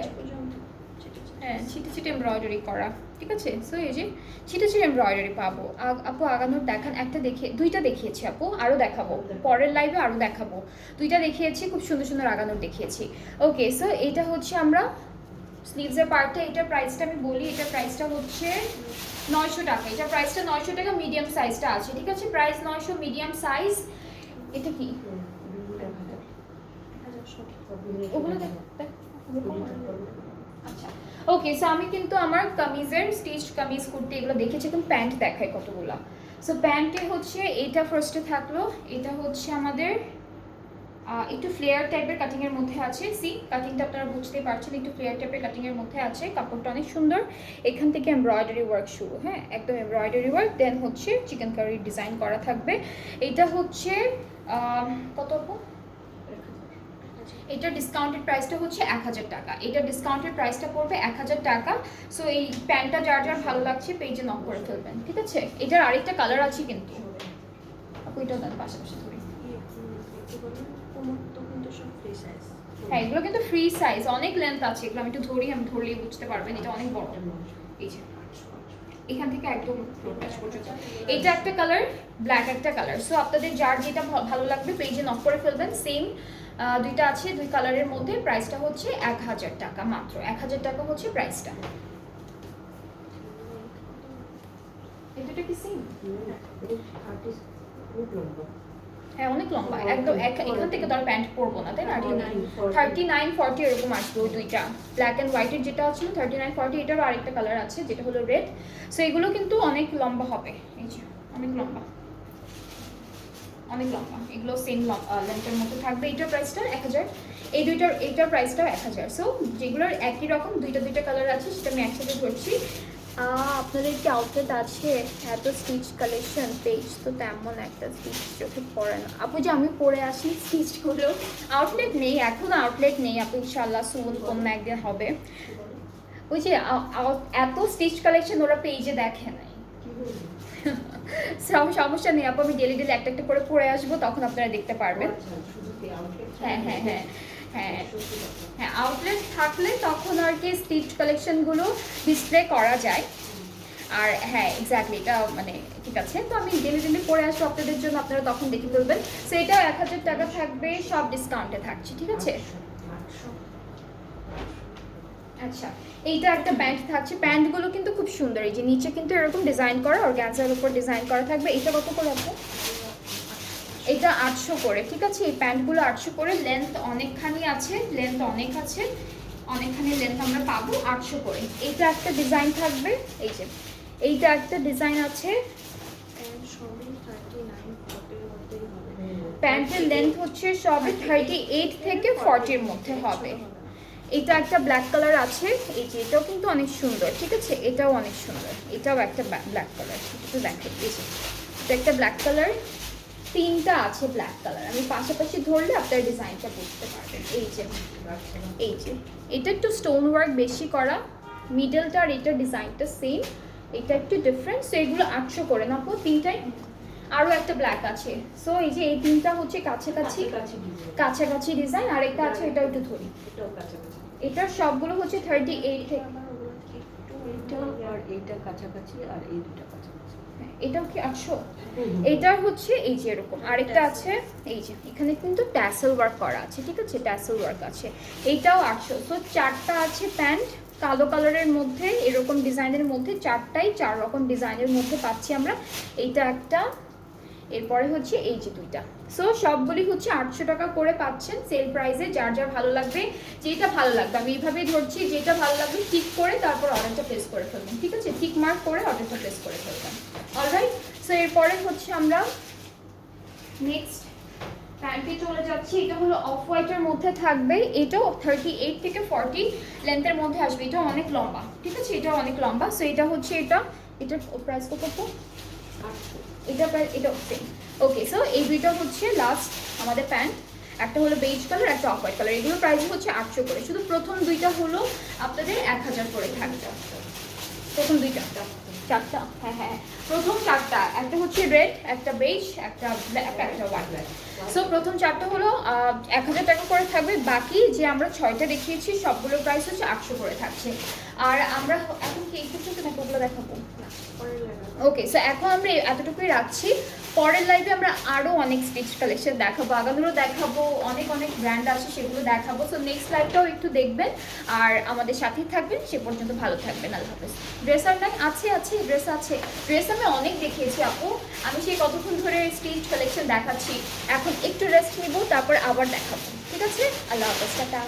হ্যাঁ ছিটে ছিটে এমব্রয়ডারি করা, ঠিক আছে। সো এই যে ছিটে ছিটে এমব্রয়ডারি পাবো। আপু আগানোর দেখান, একটা দেখে দুইটা দেখিয়েছি আপু, আরও দেখাবো পরের লাইভে, আরও দেখাবো। দুইটা দেখিয়েছি, খুব সুন্দর সুন্দর আগানোর দেখিয়েছি। ওকে, সো এটা হচ্ছে আমরা স্লিভসের পার্টটা, এটার প্রাইসটা আমি বলি, এটার প্রাইসটা হচ্ছে 900 টাকা। এটা প্রাইসটা 900 টাকা, মিডিয়াম সাইজটা আছে, ঠিক আছে। Price 900, medium size. এটা কি ওগুলো আচ্ছা ওকে, সো আমি কিন্তু আমার কামিজের স্টিচড কামিজ কুর্তি এগুলো দেখেছি, এখন প্যান্ট দেখাই কতগুলা। সো প্যান্টে হচ্ছে এটা ফার্স্টে থাকলো, এটা হচ্ছে আমাদের একটু ফ্লেয়ার টাইপের কাটিংয়ের মধ্যে আছে। সি কাটিংটা আপনারা বুঝতেই পারছেন, একটু ফ্লেয়ার টাইপের কাটিংয়ের মধ্যে আছে, কাপড়টা অনেক সুন্দর। এখান থেকে এমব্রয়ডারি ওয়ার্ক শুরু, হ্যাঁ একদম এমব্রয়ডারি ওয়ার্ক, দেন হচ্ছে চিকেন কারি ডিজাইন করা থাকবে। এটা হচ্ছে কত? এটা ডিসকাউন্টেড প্রাইসটা হচ্ছে 1000 টাকা। এটা ডিসকাউন্টেড প্রাইসটা পড়বে 1000 টাকা। সো এই প্যান্টটা যার যার ভালো লাগছে পেজে নক করে ফেলবেন, ঠিক আছে। এটার আরেকটা কালার আছে কিন্তু আপু, এটাও দেন পাশাপাশি ধরে। হ্যাঁ এগুলো কিন্তু ফ্রি সাইজ, অনেক লেন্থ আছে এগুলো, আমি একটু ধরি, আমি ধরলেই বুঝতে পারবেন এটা অনেক বড়। এই যে এখান থেকে একদম ফ্লোর পর্যন্ত। এটা একটা কালার, ব্ল্যাক একটা কালার। সো আপনাদের যার যেটা ভালো লাগবে পেজে নক করে ফেলবেন। সেম দুইটা আছে, দুই কালারের মধ্যে। প্রাইসটা হচ্ছে 1000 টাকা মাত্র, 1000 টাকা হচ্ছে প্রাইসটা। এটা কি সেম? হ্যাঁ অনেক লম্বা, একদম এখান থেকে তো আর প্যান্ট পরবো না, তাই না। 39, 40 এরকম আসবে ওই দুইটা। ব্ল্যাক অ্যান্ড হোয়াইটের যেটা আছে 39, 40, এটারও আরেকটা কালার আছে যেটা হলো রেড। সো এগুলো কিন্তু অনেক লম্বা হবে, এই যে অনেক লম্বা, অনেক লম্বা। এগুলো সেম লেন্থের মতো থাকবে। এইটার প্রাইসটা 1000, এই দুইটার এইটার প্রাইসটাও 1000। সো যেগুলোর একই রকম দুইটা কালার আছে সেটা আমি একসাথে ধরছি। আপনাদের কি আউটলেট আছে? এত স্টিচ কালেকশন, পেজ তো তেমন একটা স্টিচ চোখে পড়ে না আপু, যে আমি পরে আসি স্টিচগুলো। আউটলেট নেই এখন, আউটলেট নেই আপু, ইনশাল্লাহ সুন কোনো একদিন হবে। ওই যে এত স্টিচ কালেকশন ওরা পেজে দেখে নাই। সমস্যা নেই আপু, আমি ডেলি একটা একটা করে পরে আসবো, তখন আপনারা দেখতে পারবেন। হ্যাঁ হ্যাঁ হ্যাঁ হ্যাঁ হ্যাঁ, আউটলেট থাকলে তখন আর কি স্টিচ কালেকশনগুলো ডিসপ্লে করা যায়। আর হ্যাঁ এক্স্যাক্টলি, এটা মানে ঠিক আছে। তো আমি ডেলি পরে আসবো আপনাদের জন্য, আপনারা তখন দেখে ফেলবেন। সো এটা 1000 টাকা থাকবে, সব ডিসকাউন্টে থাকছে, ঠিক আছে। আচ্ছা, এইটা একটা প্যান্ট থাকছে। প্যান্টগুলো কিন্তু খুব সুন্দর, এই যে নিচে কিন্তু এরকম ডিজাইন করা, অর্গানজার উপর ডিজাইন করা থাকবে। এটা কত করে আছে? এটা 800 করে, ঠিক আছে। এই প্যান্টগুলো 800 করে, লেন্থ অনেকখানি আছে, লেন্থ অনেক আছে, অনেকখানি লেন্থ আমরা পাবো 800 করে। এইটা একটা ডিজাইন থাকবে, এই যে এইটা একটা ডিজাইন আছে। প্যান্টের লেন্থ হচ্ছে সবে 38 থেকে 40-এর মধ্যে হবে। এটা একটা ব্ল্যাক কালার আছে, এই যে এটাও কিন্তু অনেক সুন্দর, ঠিক আছে। এটাও অনেক সুন্দর, এটাও একটা ব্ল্যাক কালার, একটু দেখেন। এই যে এটা একটা ব্ল্যাক কালার, তিনটা আছে ব্ল্যাক কালার, আমি পাশাপাশি ধরলে আপনার ডিজাইনটা বুঝতে পারবেন। এই যে এটা একটু স্টোন ওয়ার্ক বেশি করা, মিডলটা আর এটার ডিজাইনটা সেম, এটা একটু ডিফারেন্ট। সো এগুলো 800 করে না আপু, তিনটাই। আরও একটা ব্ল্যাক আছে। সো এই যে এই তিনটা হচ্ছে কাছাকাছি ডিজাইন, আর একটা আছে, এটাও একটু ধরি। এটার সবগুলো হচ্ছে 38 থেকে, এইটা কাছাকাছি আর এই দুটো কাছাকাছি। এটাও কি 800? এটার হচ্ছে এই যে এরকম আরেকটা আছে, এই যে এখানে কিন্তু ট্যাসেল ওয়ার্ক করা আছে, ঠিক আছে, ট্যাসেল ওয়ার্ক আছে। এইটাও 800। সো চারটা আছে প্যান্ট, কালো কালারের মধ্যে এরকম ডিজাইনের মধ্যে, চারটাই 4 রকম ডিজাইনের মধ্যে পাচ্ছি আমরা। এইটা একটা, এরপরে হচ্ছে এই যে দুইটা। সো সবগুলি হচ্ছে 800 টাকা করে পাচ্ছেন সেল প্রাইসে। যার যার ভালো লাগবে, যেটা ভালো লাগবে, আমি এইভাবেই ধরছি, যেটা ভালো লাগবে ঠিক করে তারপর অর্ডারটা প্লেস করে ফেলবেন, ঠিক আছে। ঠিক মার্ক করে অর্ডারটা প্লেস করে ফেলবেন। অলরাইট, সো এরপরে হচ্ছে আমরা নেক্সট প্যান্টে চলে যাচ্ছি, এটা হলো অফ হোয়াইটের মধ্যে থাকবে, এটাও 38 থেকে 40 লেন্থের মধ্যে আসবে, এটা অনেক লম্বা, ঠিক আছে, এটা অনেক লম্বা। সো এটা হচ্ছে এটার প্রাইস কত? 800 এটা প্রাইস, এটা সেম। ওকে, সো এই দুইটা হচ্ছে লাস্ট আমাদের প্যান্ট, একটা হলো বেজ কালার, একটা অফ হোয়াইট কালার, এগুলোর প্রাইস হচ্ছে 800 করে। শুধু প্রথম দুইটা হলো আপনাদের 1000 করে থাকবে। প্রথম দুইটা, চারটা, হ্যাঁ হ্যাঁ, প্রথম চারটা, একটা হচ্ছে রেড, একটা বেজ, একটা ব্ল্যাক, একটা হোয়াইট। সো প্রথম চারটা হলো 1000 টাকা করে থাকবে, বাকি যে আমরা 6টা দেখিয়েছি সবগুলোর প্রাইস হচ্ছে 800 করে থাকছে। আর আমরা এখন কি একটু চলতে থাকবো, ওগুলো দেখাবো। পরের লাইন। ওকে, সো এখন আমরা এতটুকুই রাখছি। পরের লাইভে আমরা আরও অনেক স্টিচ কালেকশন দেখাবো, আগামীরও দেখাবো, অনেক অনেক ব্র্যান্ড আছে সেগুলো দেখাবো। সো নেক্সট লাইভটাও একটু দেখবেন আর আমাদের সাথেই থাকবেন। সে পর্যন্ত ভালো থাকবেন, আল্লাহ হাফেজ। ড্রেস আর নাই? আছে আছে, ড্রেস আছে, ড্রেস আমি অনেক দেখিয়েছি আপু, আমি সেই কতক্ষণ ধরে স্টিচ কালেকশন দেখাচ্ছি, এখন একটু রেস্ট নিব, তারপর আবার দেখাবো, ঠিক আছে? আল্লাহ হাফেজ, টাটা।